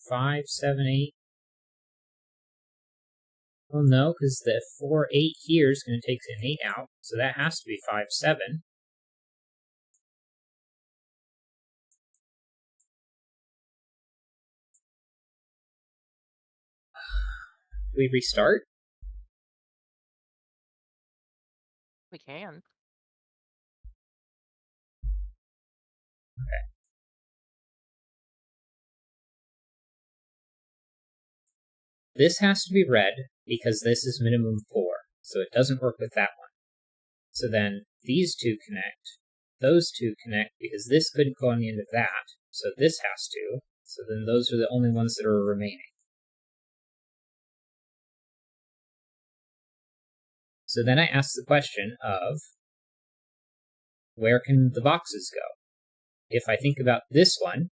5, 7, 8. Well, no, because the 4, 8 here is going to take an 8 out, so that has to be 5, 7. Do we restart? We can. Okay. This has to be red because this is minimum 4, so it doesn't work with that one. So then these two connect, those two connect because this couldn't go on the end of that, so this has to. So then those are the only ones that are remaining. So then I ask the question of, where can the boxes go? If I think about this one,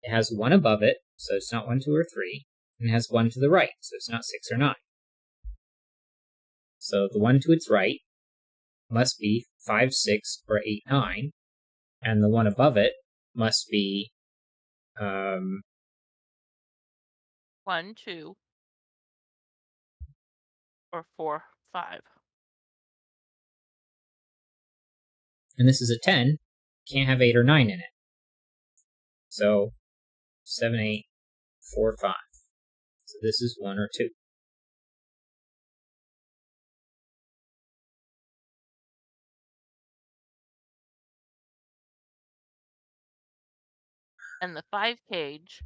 it has 1 above it, so it's not 1, 2, or 3, and it has 1 to the right, so it's not 6 or 9. So the one to its right must be 5, 6, or 8, 9, and the one above it must be 1, 2, or 4, 5. and this is a 10, can't have 8 or 9 in it. So 7, 8, 4, 5. So this is 1 or 2. And the 5 cage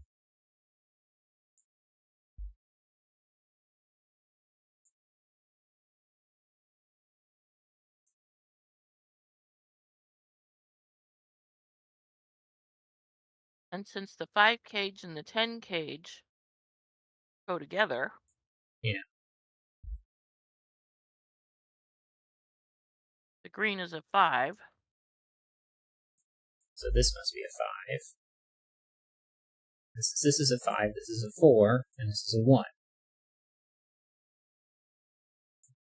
and since the 5 cage and the 10 cage go together, Yeah. the green is a 5. So this must be a 5. This is a 5, this is a 4, and this is a 1.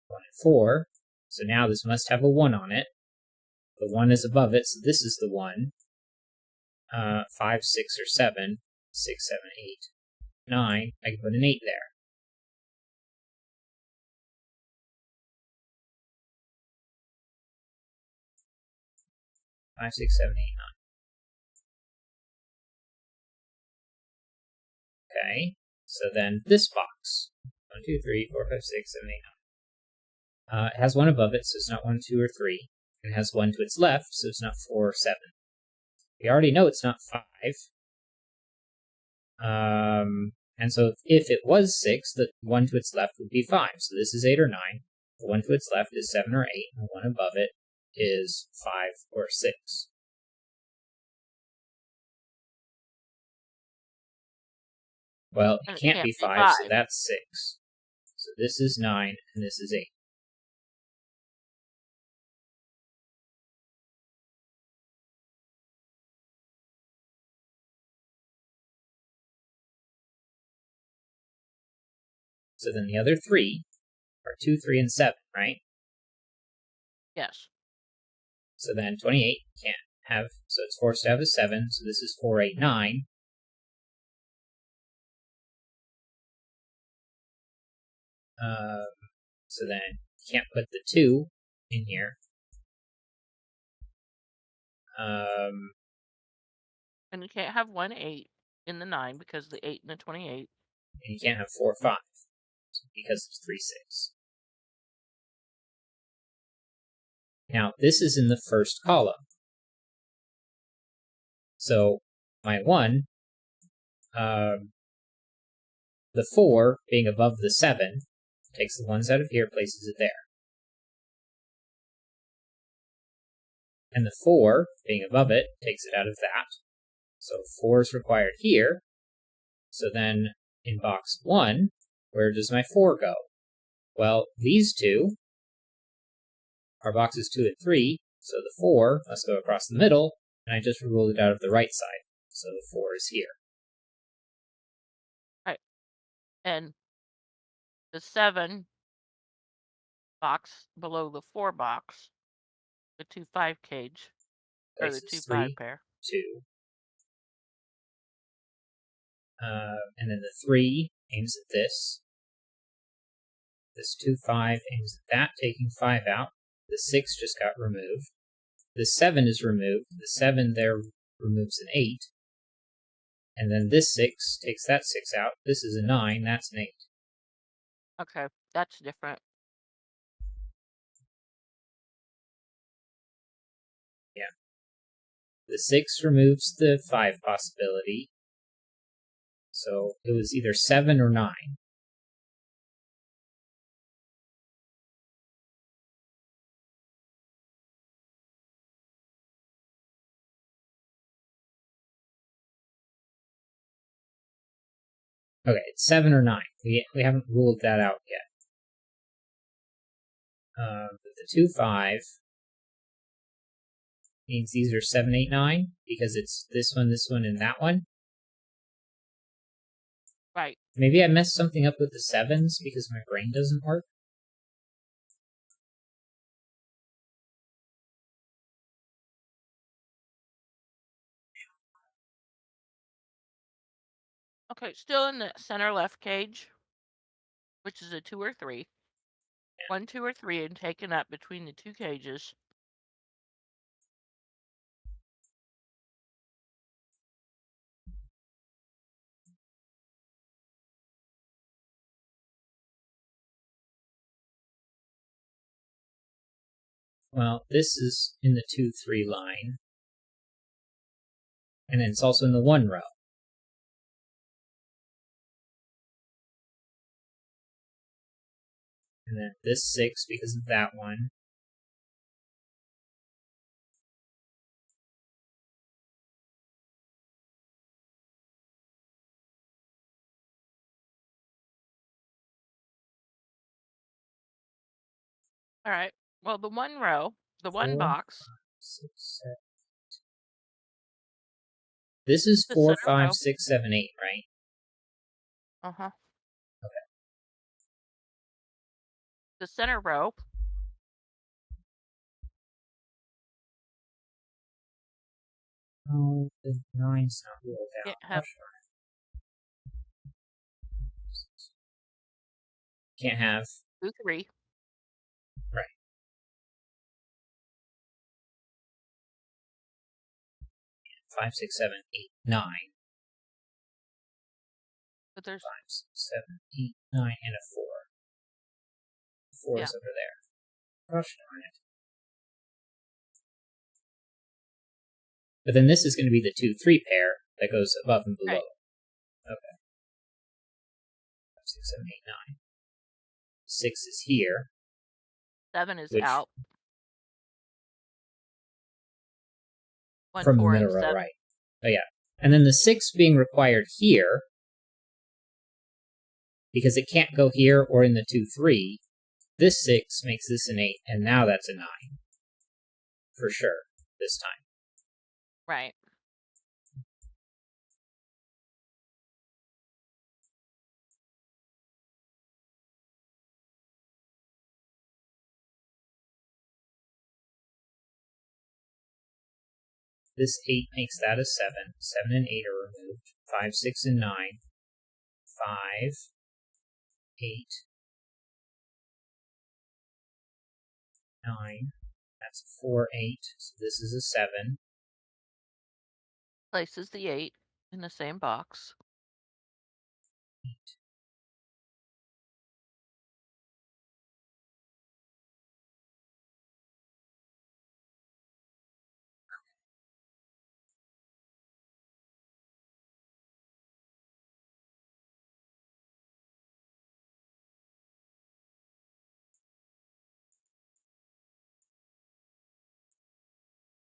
1 and 4. So now this must have a 1 on it. The 1 is above it, so this is the 1. 5, 6, or 7. 6, 7, 8, 9. I can put an 8 there. Five, six, seven, eight, nine. Okay, so then this box. 1, 2, 3, 4, 5, 6, 7, 8, 9. It has 1 above it, so it's not 1, 2, or 3. It has 1 to its left, so it's not 4 or 7. We already know it's not 5. And so if it was 6, the 1 to its left would be 5. So this is 8 or 9. The 1 to its left is 7 or 8, and the 1 above it is 5 or 6. Well, And it it can't can't be be 5, so 5. that's 6. So this is 9, and this is 8. So then the other 3 are 2, 3, and 7, right? Yes. So then 28 can't have, so it's forced to have a 7, so this is 4, 8, 9. So then you can't put the 2 in here. And you can't have 1, 8 in the 9 because the 8 and the 28. And you can't have 4, 5 because it's 3, 6. Now, this is in the first column. So my 1, the 4 being above the 7, takes the 1s out of here, places it there. And the 4 being above it takes it out of that. So 4 is required here. So then in box 1, where does my 4 go? Well, these two are boxes 2 and 3, so the 4 must go across the middle, and I just ruled it out of the right side. So the 4 is here. Right. And the 7 box below the 4 box, the 2 5 cage, or the Places 2 5 3, pair. 2, And then the 3 aims at this. This 2, 5 aims at that, taking 5 out. The 6 just got removed. The 7 is removed. The 7 there removes an 8. And then this 6 takes that 6 out. This is a 9, that's an 8. Okay, that's different. Yeah. The 6 removes the 5 possibility. So it was either 7 or 9. Okay, it's 7 or 9. We haven't ruled that out yet. But the 2, 5 means these are 7, 8, 9 because it's this one, and that one. Right. Maybe I messed something up with the 7s because my brain doesn't work. Okay, still in the center left cage, which is a 2 or 3. Yeah. 1, 2, or 3, and taken up between the 2 cages. Well, this is in the 2, 3 line. And then it's also in the 1 row. And then this 6 because of that one. All right. Well, the 1 row, the 1 4, box, 5, 6, 7. This is the 4, center 5, row. 6, 7, 8, right? Uh-huh. Okay. The center row. Oh, the 9's not ruled out. Can't have Can't have. 2, 3. Right. Yeah, 5, 6, 7, 8, 9. But there's 5, 6, 7, 8, 9, and a 4. 4 is over there. Gosh darn it. But then this is going to be the 2, 3 pair that goes above and below. right. Okay. 5, 6, 7, 8, 9. 6 is here. 7 is which out. 1, from the 4, middle and row, 7. right. Oh, yeah. And then the 6 being required here, because it can't go here or in the 2, 3, this 6 makes this an 8, and now that's a 9. For sure, this time. Right. This 8 makes that a 7. 7 and 8 are removed. 5, 6, and 9. 5, 8, 9. That's a 4, 8. So this is a 7. Places the 8 in the same box. 8.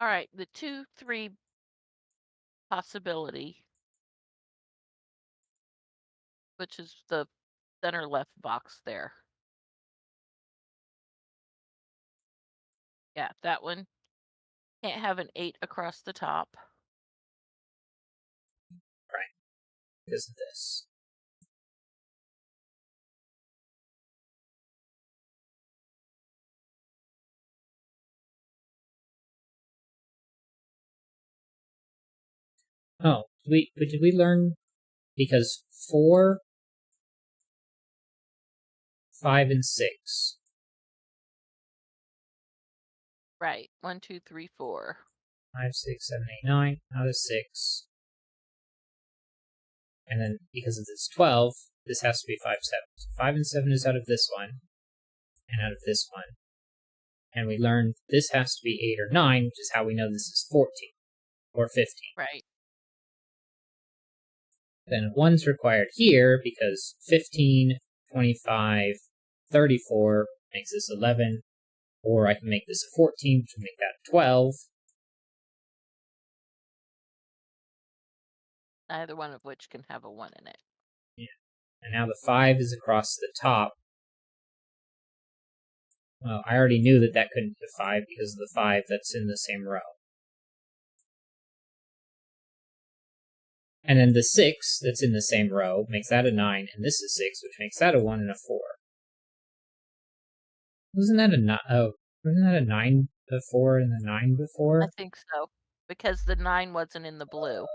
All right, the 2, 3 possibility, which is the center left box there. Yeah, that one. Can't have an 8 across the top. Right. Because of this. Oh, did we learn because 4, 5, and 6. Right. 1, 2, 3, 4. 5, 6, 7, 8, 9 out of 6. And then because of this 12, this has to be 5, 7. So 5 and 7 is out of this one, and out of this one. And we learned this has to be 8 or 9, which is how we know this is 14 or 15. Right. Then 1's required here because 15, 25, 34 makes this 11, or I can make this a 14, which would make that 12. Neither one of which can have a 1 in it. Yeah. And now the 5 is across the top. Well, I already knew that that couldn't be a 5 because of the 5 that's in the same row. And then the 6 that's in the same row makes that a 9, and this is 6, which makes that a 1 and a 4. Wasn't that a 9 before and the 9 before? I think so. Because the 9 wasn't in the blue.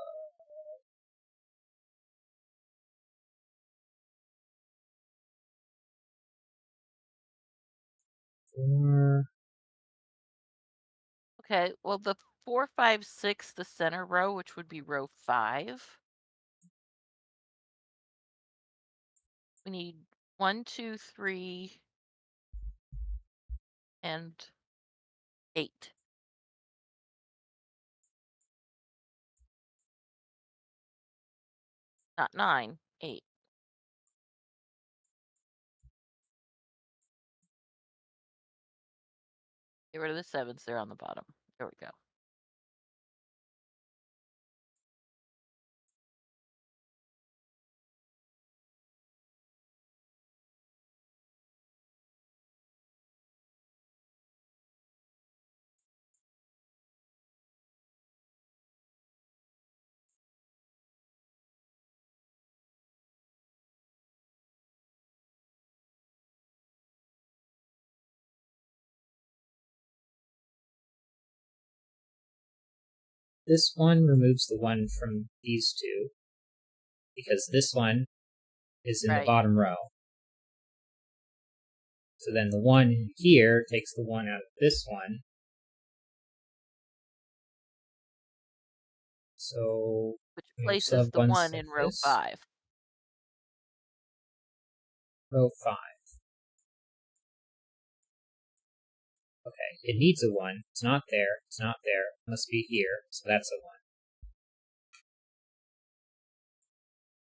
Four. Okay, well, the 4, 5, 6, the center row, which would be row 5. We need 1, 2, 3, and 8. Not 9, 8. Get rid of the 7s, they're on the bottom. There we go. This one removes the 1 from these two, because this one is in the Right. bottom row. So then the 1 here takes the 1 out of this one. So Which we still places have the 1s 1 like in row this. 5. Row 5. Okay, it needs a 1. It's not there. It's not there. It must be here. So that's a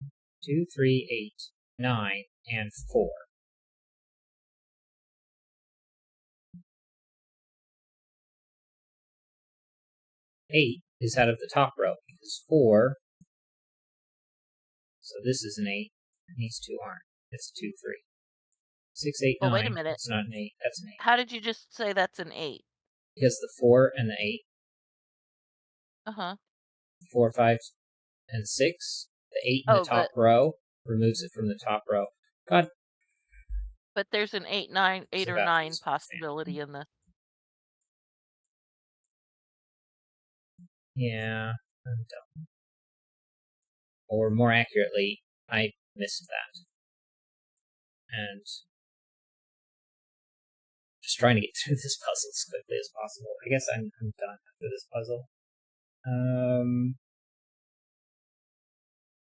1. 2, 3, 8, 9, and 4. Eight is out of the top row because 4. So this is an 8. And these two aren't. It's 2, 3. 6, 8, Oh, wait a 9. minute. It's not an 8. That's an 8. How did you just say that's an 8? Because the 4 and the 8, Uh-huh. 4, 5, and 6, the 8 in the Oh, top row removes it from the top row. God, but there's an 8, 9, it's 8 or about 9 this possibility in the... Yeah, I'm dumb. Or more accurately, I missed that. And just trying to get through this puzzle as quickly as possible. I guess I'm done after this puzzle.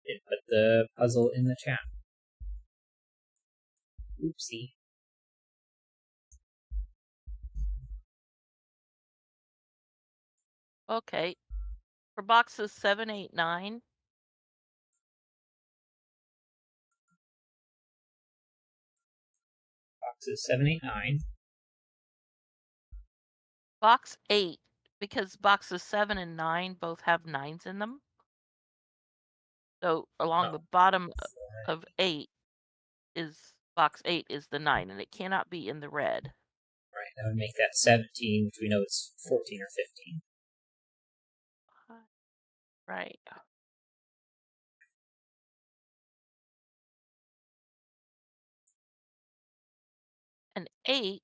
Didn't put the puzzle in the chat. Oopsie. Okay. For boxes 7, 8, 9, Boxes 7, 8, 9. box 8, because boxes 7 and 9 both have 9s in them. So along the bottom of 8 is box 8 is the 9, and it cannot be in the red. Right, that would make that 17, which we know it's 14 or 15. Right. And 8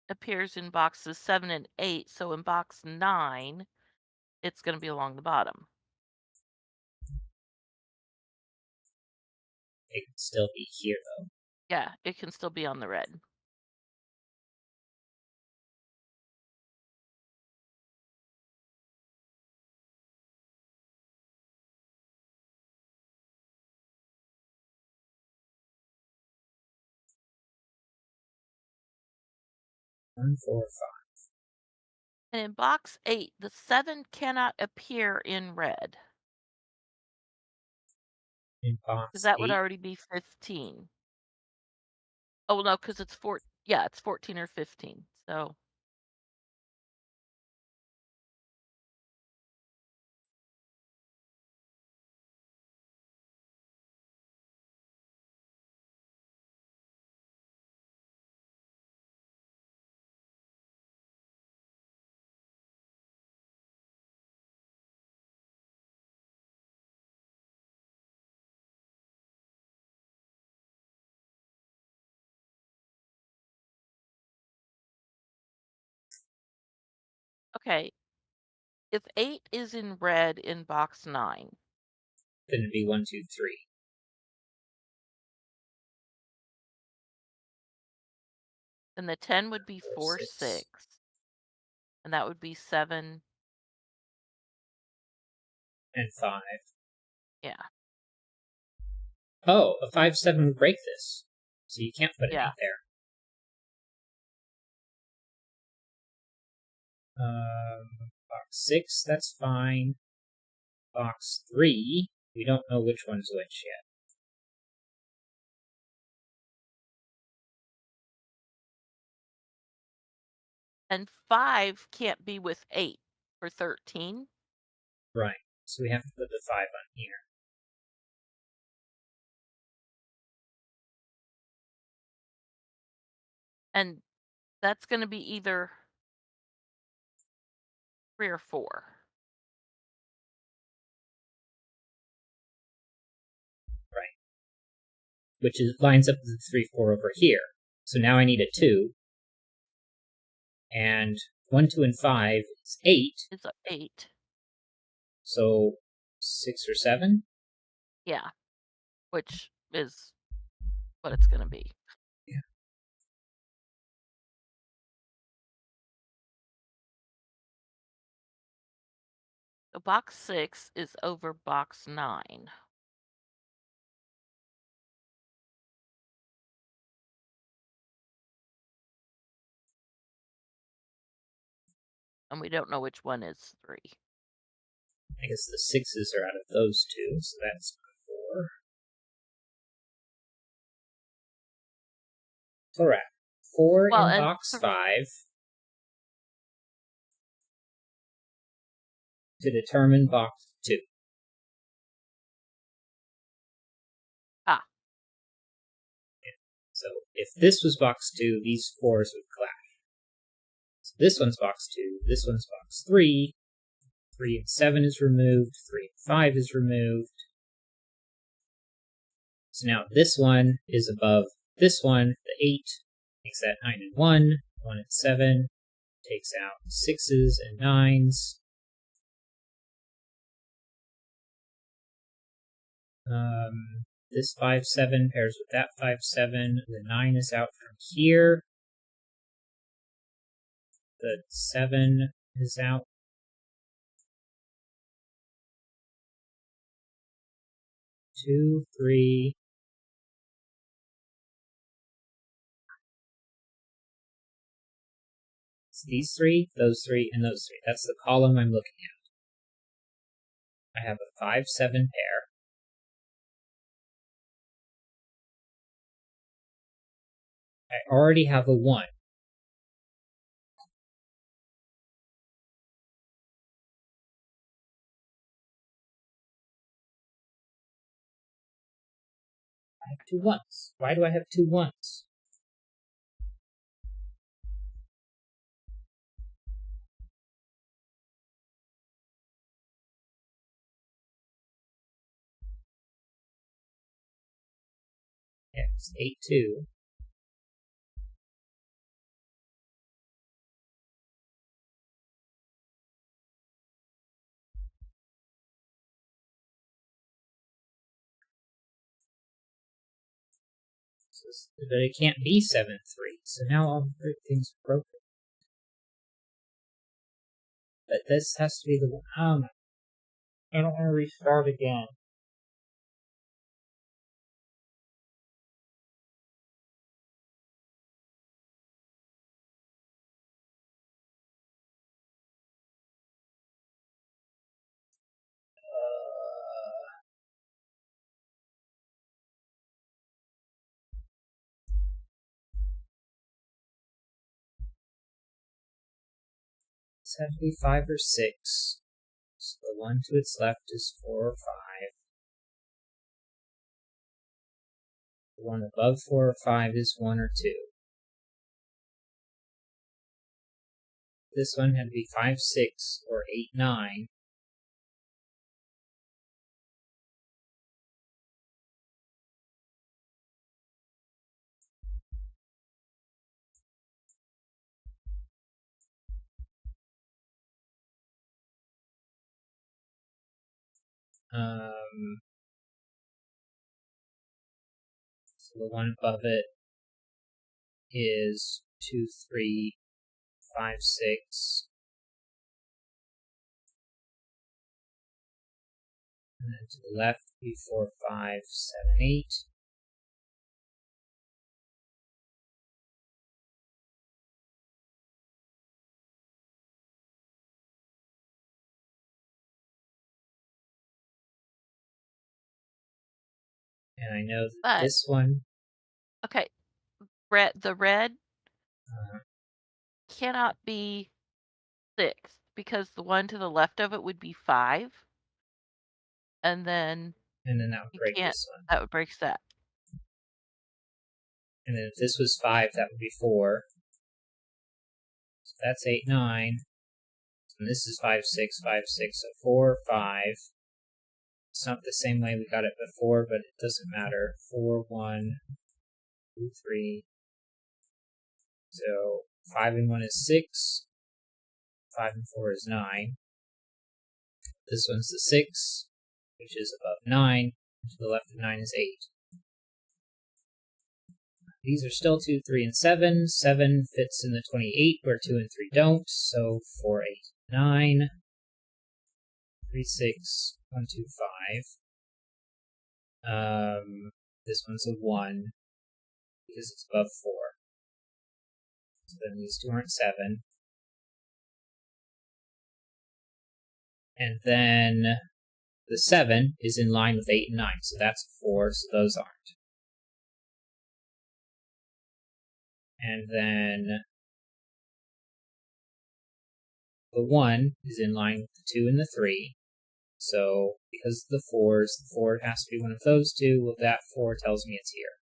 appears in boxes 7 and 8, so in box 9, it's going to be along the bottom. It can still be here, though. Yeah, it can still be on the red. One, four, five. And in box 8, the 7 cannot appear in red. In Because box that would 8. already be 15. Oh, no, because it's 4. Yeah, it's 14 or 15. So okay. If 8 is in red in box 9, Then it'd be 1, 2, 3. then the 10 would be 4, 4, 6. 6. And that would be 7. And 5. Yeah. Oh, a 5, 7 would break this. So you can't put an 8 Yeah. there. Box 6, that's fine. Box 3, we don't know which one's which yet. And 5 can't be with 8 for 13. Right. So we have to put the 5 on here. And that's going to be either 3 or 4. Right. Which lines up with the 3, 4 over here. So now I need a 2. And 1, 2, and 5 is 8. It's 8. So 6 or 7? Yeah. Which is what it's going to be. Yeah. So box 6 is over box 9. And we don't know which one is 3. I guess the 6s are out of those two, so that's 4. Correct. 4 Well, in and box 5 to determine box 2. Ah. So if this was box 2, these 4s would clash. So this one's box 2, this one's box 3. 3 and 7 is removed, 3 and 5 is removed. So now this one is above this one, the 8 takes that 9 and 1, 1 and 7, takes out 6s and 9s. This 5, 7 pairs with that 5, 7. The 9 is out from here. The 7 is out. 2, 3. It's these 3, those 3, and those 3. That's the column I'm looking at. I have a 5, 7 pair. I already have a 1. I have 2 1s. Why do I have 2 1s? It's 8, 2. But it can't be 7, 3. So now all the things are broken. But this has to be the one. I don't want to restart again. This has to be 5 or 6. So the one to its left is 4 or 5. The one above 4 or 5 is 1 or 2. This one had to be 5, 6, or 8, 9. So the one above it is 2, 3, 5, 6. And then to the left would be 4, 5, 7, 8. And I know that But this one. okay, the red cannot be 6 because the one to the left of it would be 5, and then that would you break can't. this one. That would break that. And then if this was 5, that would be 4. So that's 8, 9. And this is 5, 6, 5, 6. So 4, 5. It's not the same way we got it before, but it doesn't matter. 4, 1, 2, 3. So 5 and 1 is 6. 5 and 4 is 9. This one's the 6, which is above 9. To the left of 9 is 8. These are still 2, 3, and 7. 7 fits in the 28, where 2 and 3 don't. So 4, 8, 9. 3, 6, 1, 2, 5. This one's a 1, because it's above 4. So then these two aren't 7. And then the 7 is in line with 8 and 9, so that's a 4, so those aren't. And then the 1 is in line with the 2 and the 3. So because of the 4s, the 4 has to be one of those two. Well, that 4 tells me it's here.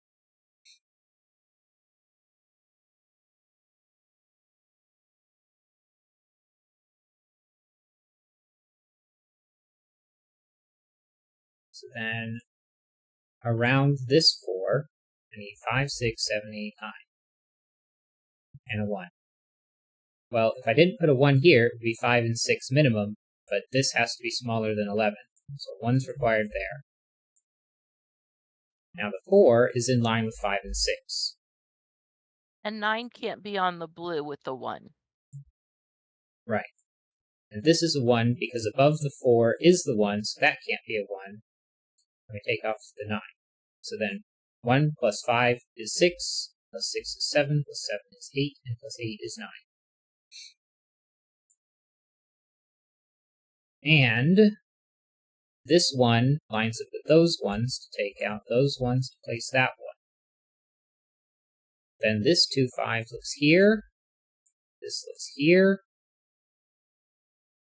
So then around this 4, I need 5, 6, 7, 8, 9. And a 1. Well, if I didn't put a 1 here, it would be 5 and 6 minimum, but this has to be smaller than 11. So 1's required there. Now the 4 is in line with 5 and 6. And 9 can't be on the blue with the 1. Right. And this is a 1 because above the 4 is the 1, so that can't be a 1. Let me take off the 9. So then 1 plus 5 is 6, plus 6 is 7, plus 7 is 8, and plus 8 is 9. And this 1 lines up with those ones to take out those ones to place that 1. Then this 2, 5 looks here, this looks here,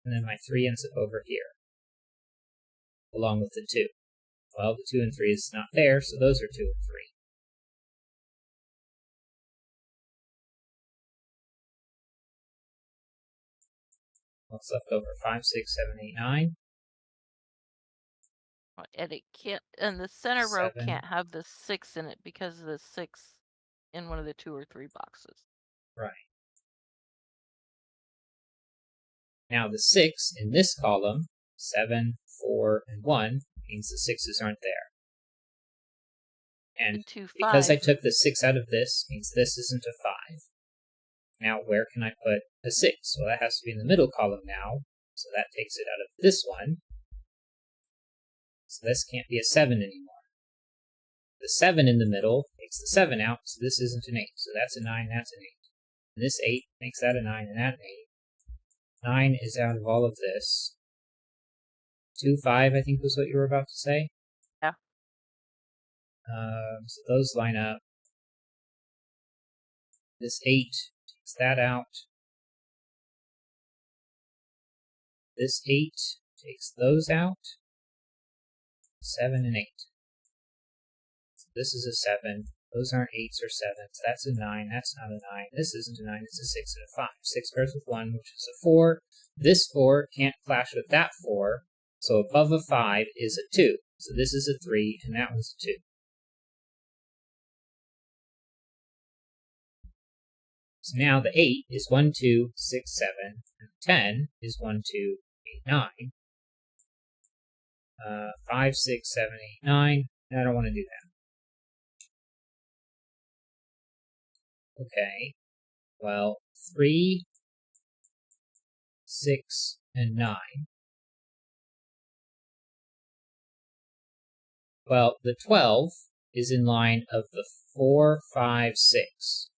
and then my 3 ends up over here, along with the 2. Well, the 2 and 3 is not there, so those are 2 and 3. What's left over? 5, 6, 7, 8, 9. And it can't. And the center row 7. can't have the 6 in it because of the 6 in one of the 2 or 3 boxes. Right. Now the 6 in this column, 7, 4, and 1, means the 6s aren't there. And 2, because I 5. took the 6 out of this, means this isn't a 5. Now, where can I put a 6? Well, that has to be in the middle column now, so that takes it out of this one. So this can't be a 7 anymore. The 7 in the middle takes the 7 out, so this isn't an 8. So that's a 9, that's an 8. And this 8 makes that a 9, and that an 8. 9 is out of all of this. 2, 5, I think was what you were about to say? Yeah. So those line up. This 8 takes that out. This 8 takes those out. 7 and 8. So this is a 7. Those aren't 8s or 7s. That's a 9. That's not a 9. This isn't a 9. It's a 6 and a 5. 6 pairs with 1, which is a 4. This 4 can't clash with that 4. So above a 5 is a 2. So this is a 3, and that one's a 2. So now the 8 is 1, 2, 6, 7, and 10 is 1, 2, 8, 9. 5, 6, 7, 8, 9. And I don't want to do that. Okay. Well, 3, 6, and 9. Well, the 12 is in line of the 4, 5, 6.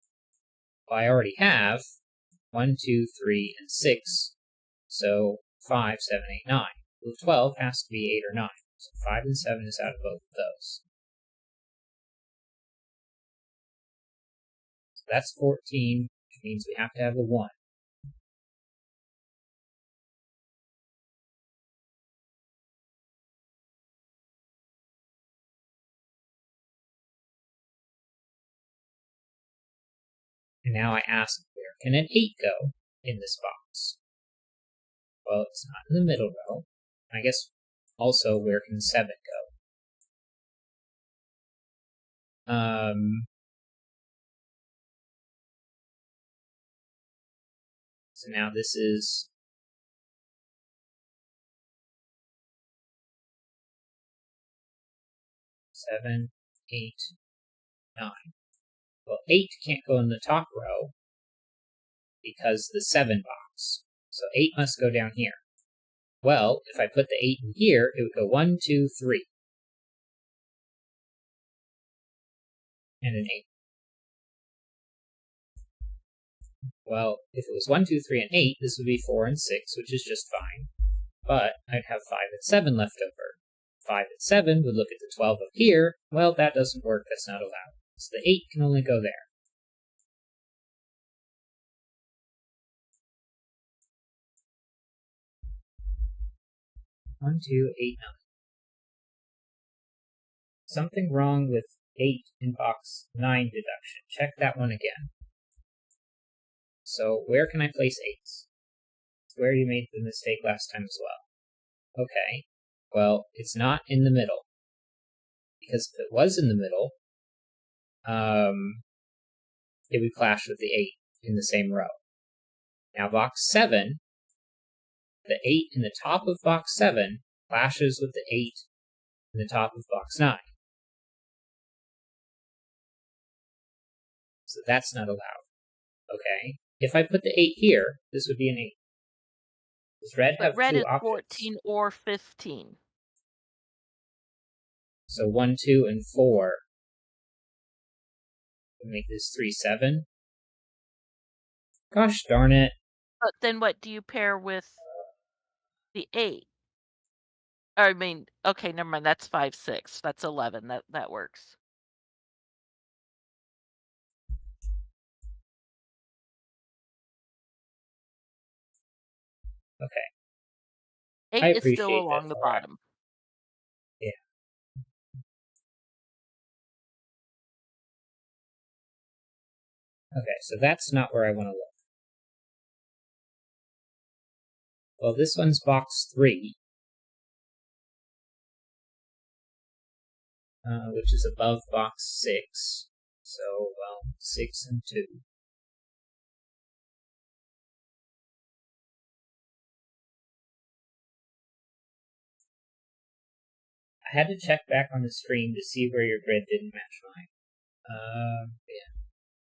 Well, I already have 1, 2, 3, and 6. So 5, 7, 8, 9. Well, 12 has to be 8 or 9. So 5 and 7 is out of both of those. So that's 14, which means we have to have a 1. And now I ask, where can an 8 go in this box? Well, it's not in the middle row. I guess also, where can 7 go? So now this is 7, 8, 9. Well, 8 can't go in the top row because the 7 box. So 8 must go down here. Well, if I put the 8 in here, it would go 1, 2, 3. And an 8. Well, if it was 1, 2, 3, and 8, this would be 4 and 6, which is just fine. But I'd have 5 and 7 left over. 5 and 7 would look at the 12 up here. Well, that doesn't work. That's not allowed. So the 8 can only go there. 1, 2, 8, 9. Something wrong with 8 in box 9 deduction. Check that one again. So where can I place 8s? It's where you made the mistake last time as well. Okay, well, it's not in the middle. Because if it was in the middle, it would clash with the 8 in the same row. Now box 7, the 8 in the top of box 7 clashes with the 8 in the top of box 9. So that's not allowed. Okay, if I put the 8 here, this would be an 8. Does red have Red two is options? 14 or 15. So 1, 2, and 4 would make this 3, 7. Gosh darn it. But then what do you pair with the 8? I mean, okay, never mind. That's 5, 6. That's 11. That works. Okay. 8 I is still appreciate that, along the Laura. bottom. Yeah. Okay, so that's not where I want to look. Well, this one's box 3, which is above box 6. So, well, 6 and 2. I had to check back on the screen to see where your grid didn't match mine. Yeah.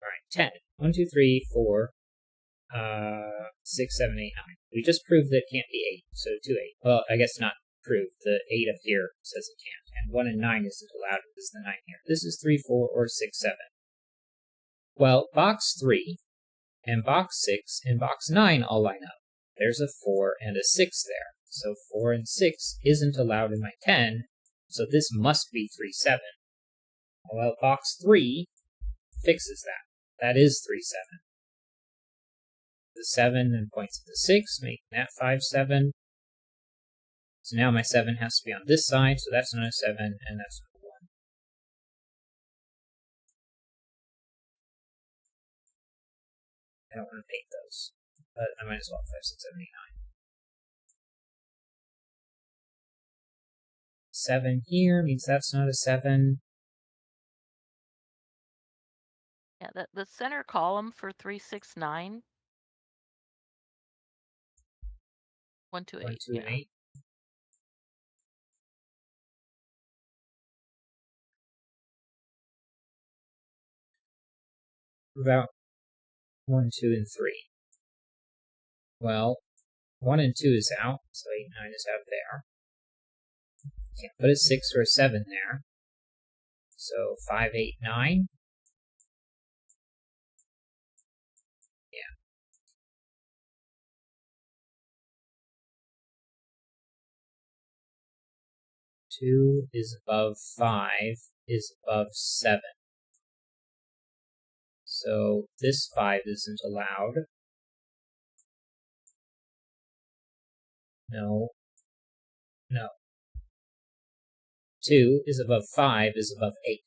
Alright, 10. 1, 2, 3, 4, 6, 7, 8, 9. We just proved that it can't be 8, so 2, 8. Well, I guess not proved. The 8 up here says it can't. And 1 and 9 isn't allowed because the 9 here. This is 3, 4, or 6, 7. Well, box 3 and box 6 and box 9 all line up. There's a 4 and a 6 there. So 4 and 6 isn't allowed in my 10, so this must be 3, 7. Well, box 3 fixes that. That is 3, 7. The 7 then points at the 6, making that 5, 7. So now my 7 has to be on this side, so that's not a 7, and that's not a 1. I don't want to paint those, but I might as well. 5, 6, 7, 8, 9. 7 here means that's not a 7. Yeah, the center column for 3, 6, 9. 1, 2, 8. 1, 2, yeah. and 8. About 1, 2, and 3. Well, 1 and 2 is out, so 8, 9 is out there. Can't put a 6 or a 7 there. So 5, 8, 9. Yeah. 2 is above 5 is above 7. So this 5 isn't allowed. No. No. 2 is above 5 is above 8.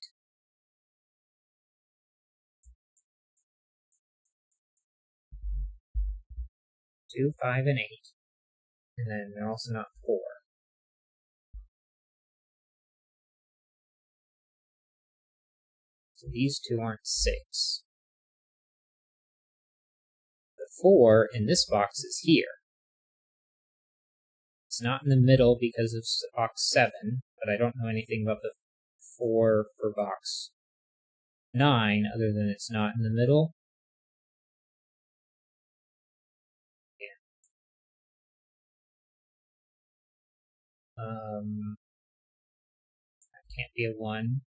2, 5, and 8. And then they're also not 4. So these two aren't 6. The 4 in this box is here. It's not in the middle because of box 7, but I don't know anything about the 4 for box 9 other than it's not in the middle. That can't be a 1.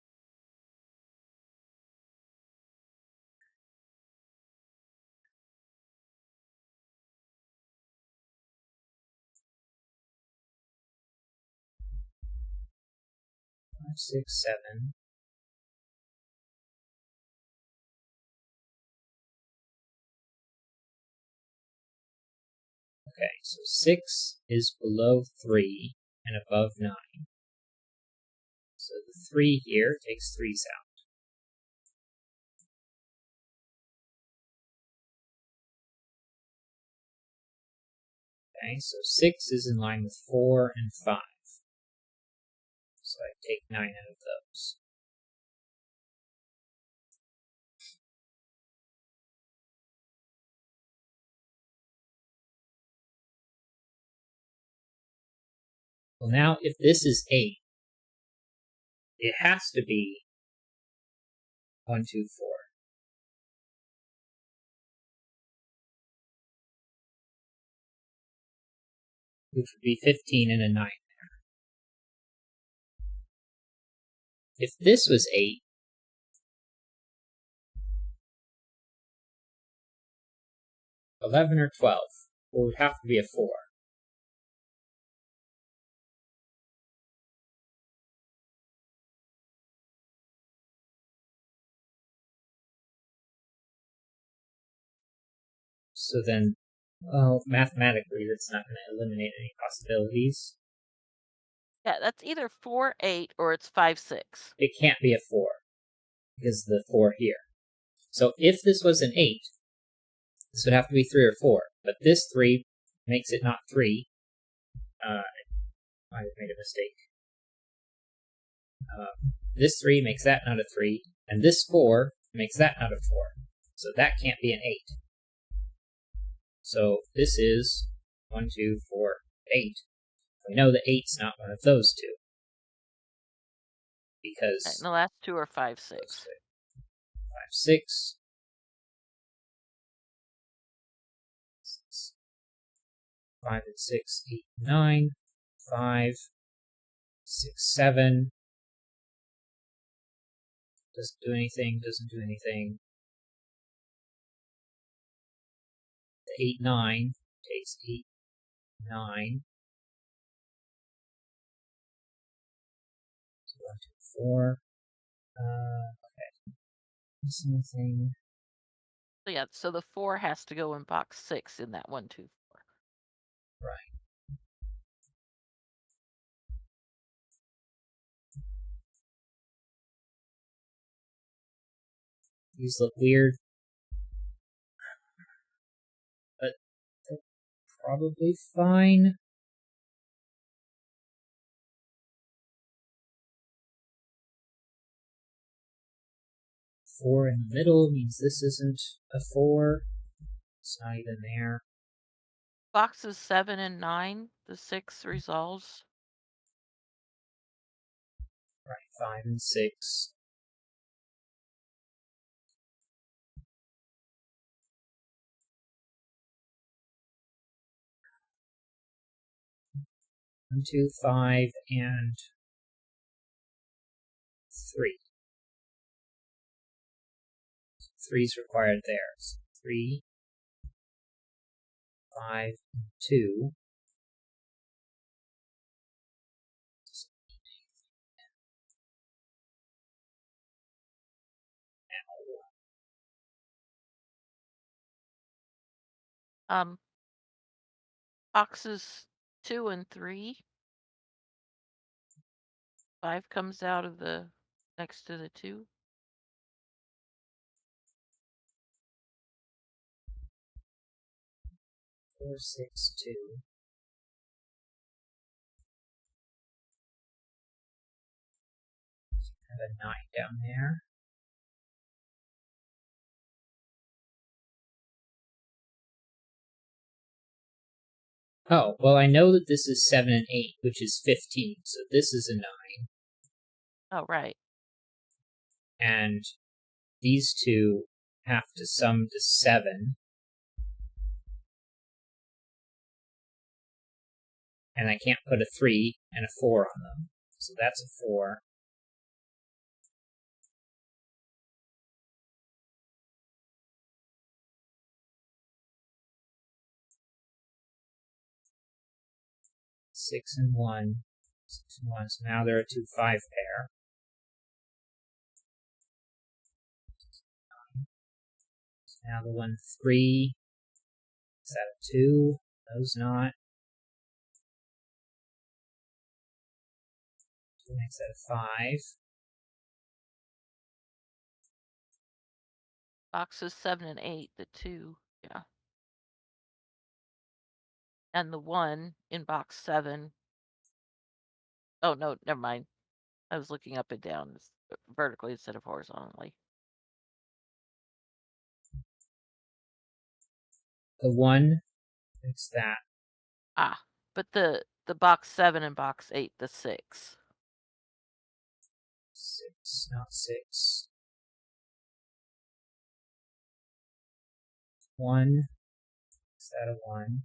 Five, 6, 7. Okay, so 6 is below 3 and above 9. So the 3 here takes 3's out. Okay, so 6 is in line with 4 and 5. So I take 9 out of those. Well, now if this is 8, it has to be 1, 2, 4. Which would be 15 and a 9 there. If this was 8, $11 or 12, well, it would have to be a 4. So then, well, mathematically, that's not going to eliminate any possibilities. Yeah, that's either 4, 8, or it's 5, 6. It can't be a 4, because of the 4 here. So if this was an 8, this would have to be 3 or 4. But this 3 makes it not 3. I might have made a mistake. This 3 makes that not a 3, and this 4 makes that not a 4. So that can't be an 8. So this is 1, 2, 4, 8. We know that 8's not one of those two. because And the last two are 5, 6. 5, 6. 5 and 6, 8, 9. 5, 6, 7. Doesn't do anything, doesn't do anything. The 8, 9 takes 8, 9. 1, 2, 4. Okay. Is anything? So yeah, so the 4 has to go in box 6 in that 1, 2, 4. Right. These look weird, but they're probably fine. 4 in the middle means this isn't a 4. It's not even there. Boxes 7 and 9, the 6 resolves. Right, 5 and 6. One, 2, 5, and 3. 3 is required there. So 3, 5, and 2. Boxes 2 and 3. 5 comes out of the next to the 2. 4, 6, 2. Have a 9 down there. Oh, well, I know that this is 7 and 8, which is 15, so this is a 9. Oh, right. And these two have to sum to 7. And I can't put a 3 and a 4 on them. So that's a 4. Six and 1. 6 and 1. So now they're a 2, 5 pair. So now the 1, 3. Is that a 2? Those not. 2 makes that a 5. Boxes 7 and 8, the 2. Yeah. And the 1 in box 7. Oh, no, never mind. I was looking up and down vertically instead of horizontally. The 1 makes that. Ah, but the box 7 and box 8, the 6. 6, not 6. 1. Is that a 1?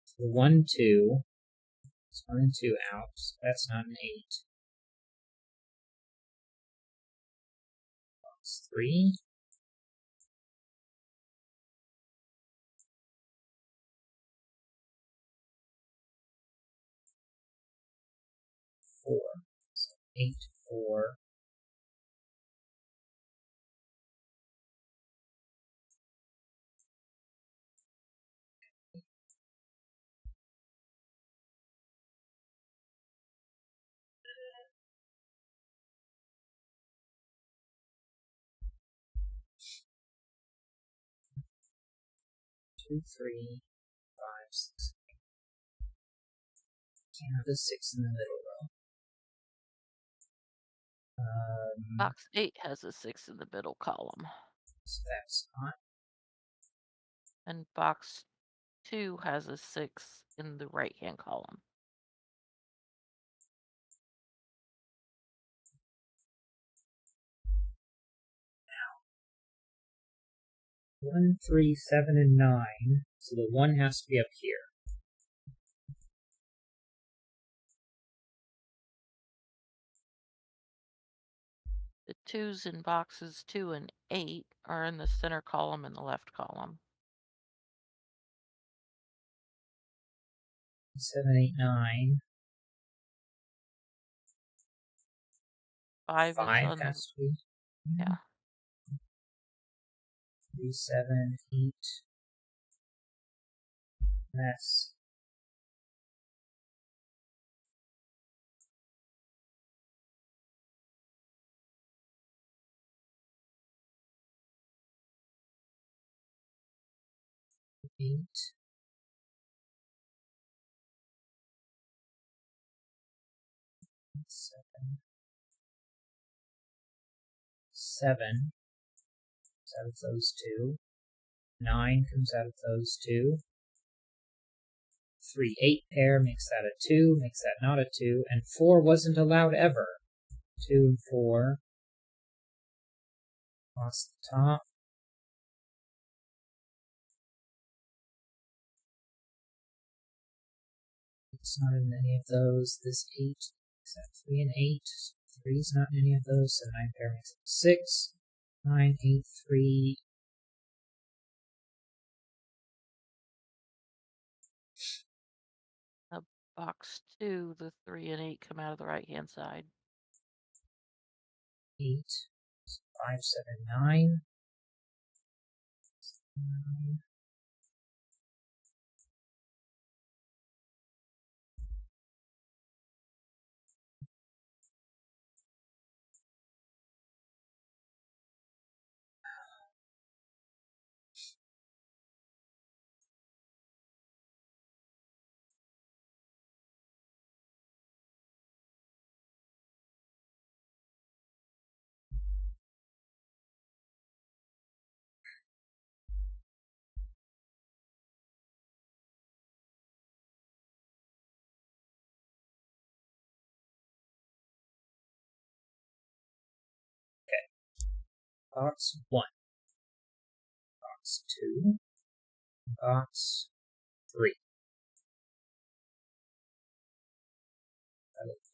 So the 1, 2. It's 1 and 2 out. So that's not an 8. Box 3. 4. So 8, 4. Two, 3, 5, 6. Can't have a 6 in the middle row. Box 8 has a 6 in the middle column. So that's not. And box 2 has a 6 in the right-hand column. One, 3, 7, and 9. So the 1 has to be up here. The 2s in boxes 2 and 8 are in the center column and the left column. 7, 8, 9. 5 is 5 on the has to be. yeah. 3, 7, 8. That's 8. 7. 7 comes out of those two. 9 comes out of those two. 3, 8 pair makes that a 2, makes that not a 2, and 4 wasn't allowed ever. 2 and 4. Across the top. It's not in any of those. This 8 makes that 3 and 8. 3 is not in any of those, so 9 pair makes it 6. 9, 8, 3. Box 2, the 3 and 8 come out of the right-hand side. 8. 5, 7, 9. 9. Box 1. Box 2. Box 3.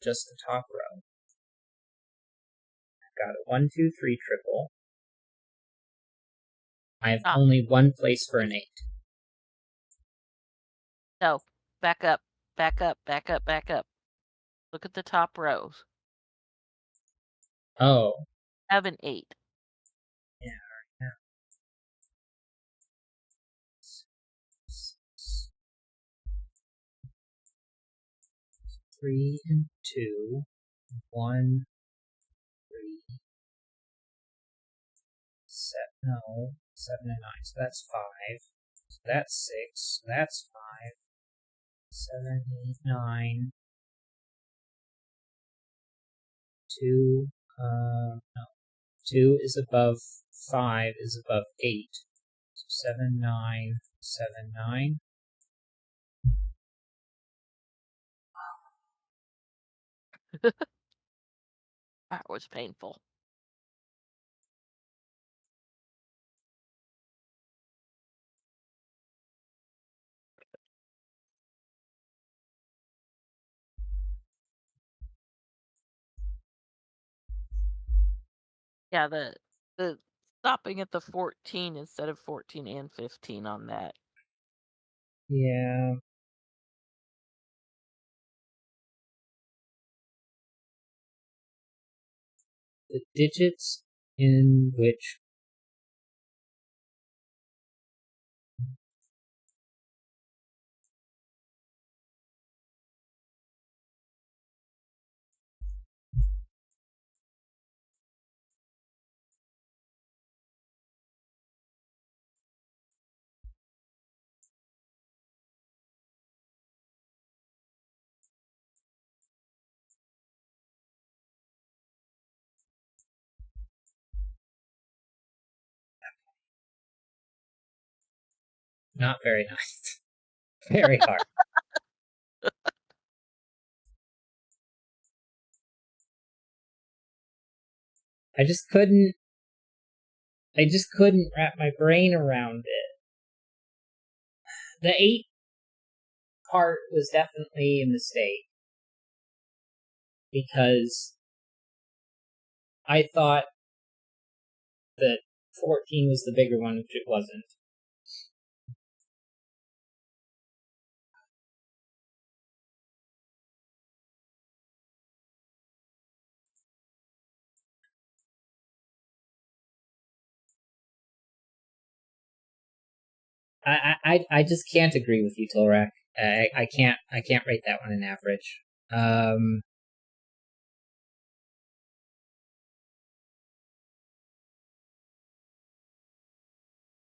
Just the top row. I've got a 1, 2, 3 triple. I have only one place for an 8. No, back up, back up, back up, back up. Look at the top rows. Oh. 7, 8. Yeah, right now. 3 and 2. 1, 3. 7, no. 7 and 9. So that's 5. So that's 6. So that's 5. 7, 8, 9. 2, no. 2 is above 5 is above 8. So 7, 9, 7, 9. That was painful. Yeah, the stopping at the 14 instead of 14 and 15 on that. Yeah. The digits in which not very nice. Very hard. I just couldn't wrap my brain around it. The 8 part was definitely a mistake because I thought that 14 was the bigger one, which it wasn't. I just can't agree with you, Tolrak. I can't rate that one an average.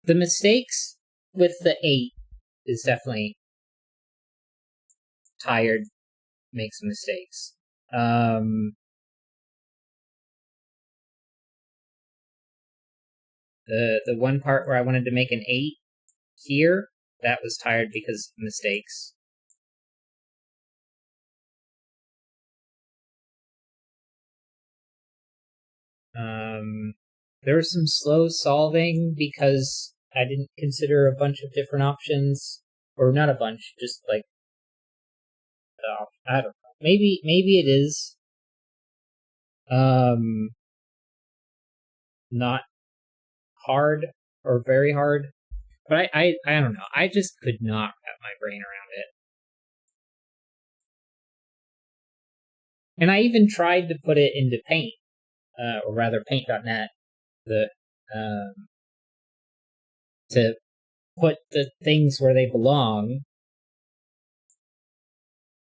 The mistakes with the 8 is definitely tired, makes mistakes. The one part where I wanted to make an 8 here, that was tired because of mistakes. There was some slow solving because I didn't consider a bunch of different options, or not a bunch, just like I don't know. Maybe it is not hard or very hard, but I don't know. I just could not wrap my brain around it. And I even tried to put it into Paint, or rather Paint.net, the to put the things where they belong,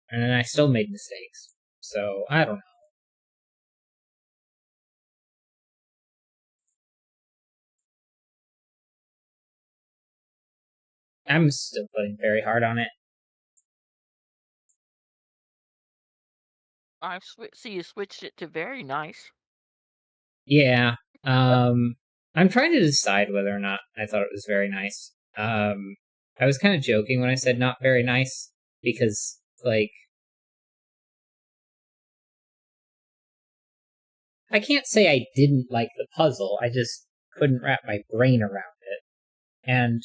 and then I still made mistakes. So I don't know. I'm still putting very hard on it. See you switched it to very nice. Yeah. I'm trying to decide whether or not I thought it was very nice. I was kind of joking when I said not very nice because, like, I can't say I didn't like the puzzle. I just couldn't wrap my brain around it, and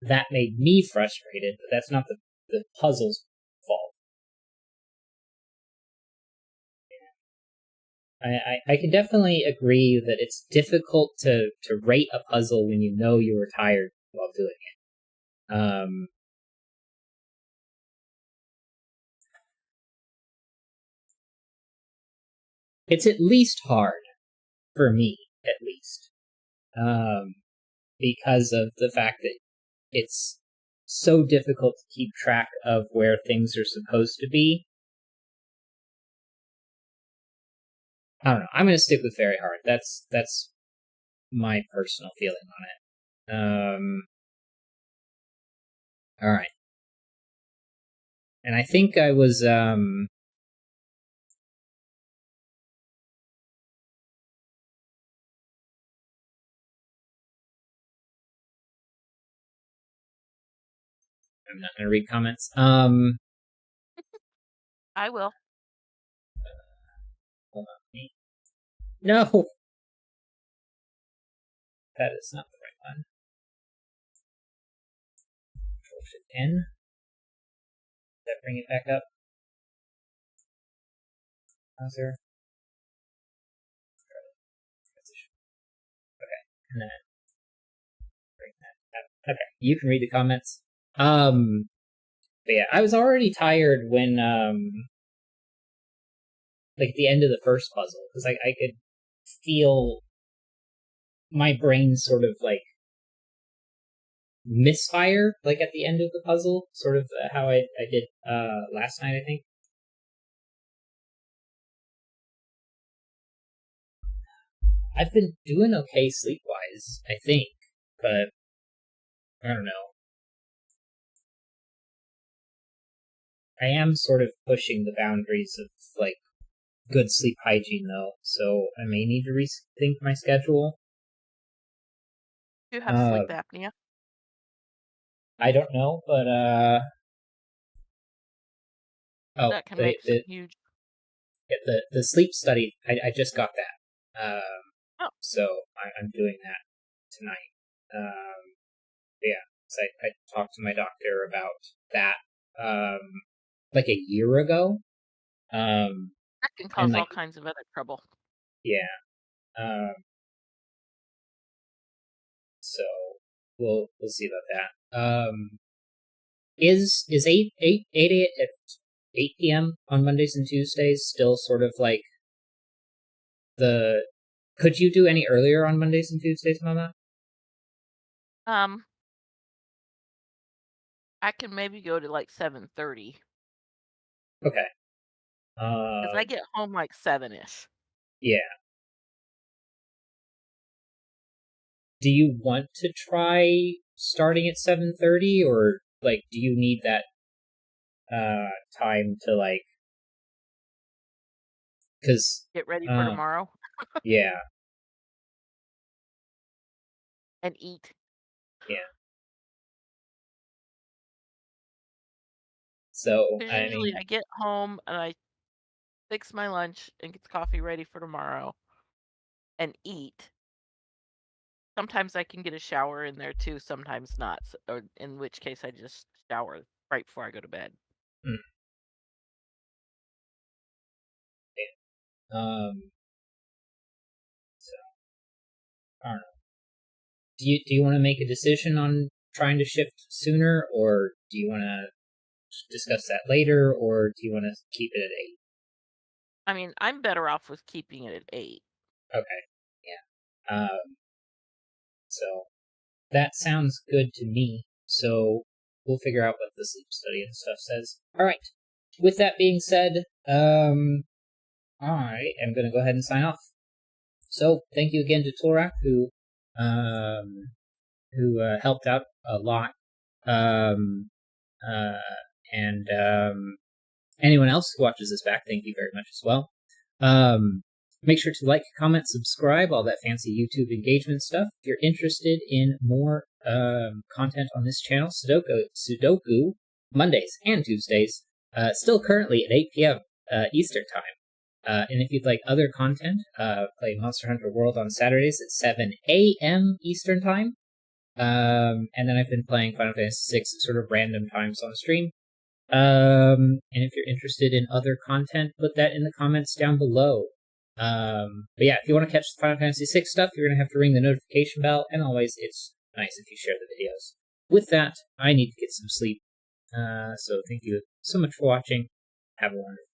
that made me frustrated. But that's not the puzzle's fault. I can definitely agree that it's difficult to rate a puzzle when you know you were tired while doing it. It's at least hard for me, at least, because of the fact that it's so difficult to keep track of where things are supposed to be. I don't know. I'm going to stick with very hard. That's my personal feeling on it. All right. And I think I was I'm not going to read comments. I will. Hold on. No, that is not the right one. Control Shift N. Does that bring it back up? Browser. Okay, and then bring that up. Okay, you can read the comments. But yeah, I was already tired when like at the end of the first puzzle because I could feel my brain sort of like misfire like at the end of the puzzle, sort of how I did last night, I think. I've been doing okay sleep wise, I think, but I don't know. I am sort of pushing the boundaries of like good sleep hygiene though, so I may need to rethink my schedule. Do you have sleep apnea? I don't know, but Oh, That can make some huge. the sleep study. I just got that. Oh, So I'm doing that tonight. Yeah, so I talked to my doctor about that like a year ago. that can And cause like all kinds of other trouble. yeah. So we'll see about that. Is 8 p.m. on Mondays and Tuesdays still sort of like the could you do any earlier on Mondays and Tuesdays, Mama? Um, I can maybe go to like 7:30 Okay. because I get home like 7ish. Yeah. Do you want to try starting at 7:30 or like do you need that time to like cuz Get ready for um tomorrow yeah, and eat. yeah. So, 'Cause I usually mean, I get home and I fix my lunch and get the coffee ready for tomorrow and eat. Sometimes I can get a shower in there too, sometimes not. Or in which case I just shower right before I go to bed. mm, yeah. So I don't know. Do you want to make a decision on trying to shift sooner or do you want to discuss that later or do you want to keep it at 8? I mean, I'm better off with keeping it at 8. Okay. Yeah. So that sounds good to me. So we'll figure out what the sleep study and stuff says. All right. With that being said, I am going to go ahead and sign off. So thank you again to Torak um, who helped out a lot, um, uh, and anyone else who watches this back, thank you very much as well. Make sure to like, comment, subscribe, all that fancy YouTube engagement stuff. If you're interested in more content on this channel, Sudoku Mondays and Tuesdays, still currently at 8 p.m. Eastern Time. And if you'd like other content, play Monster Hunter World on Saturdays at 7 a.m. Eastern Time. And then I've been playing Final Fantasy VI at sort of random times on stream. And if you're interested in other content, put that in the comments down below. But yeah, if you want to catch the Final Fantasy VI stuff, you're going to have to ring the notification bell, and always, it's nice if you share the videos. With that, I need to get some sleep. So thank you so much for watching. Have a wonderful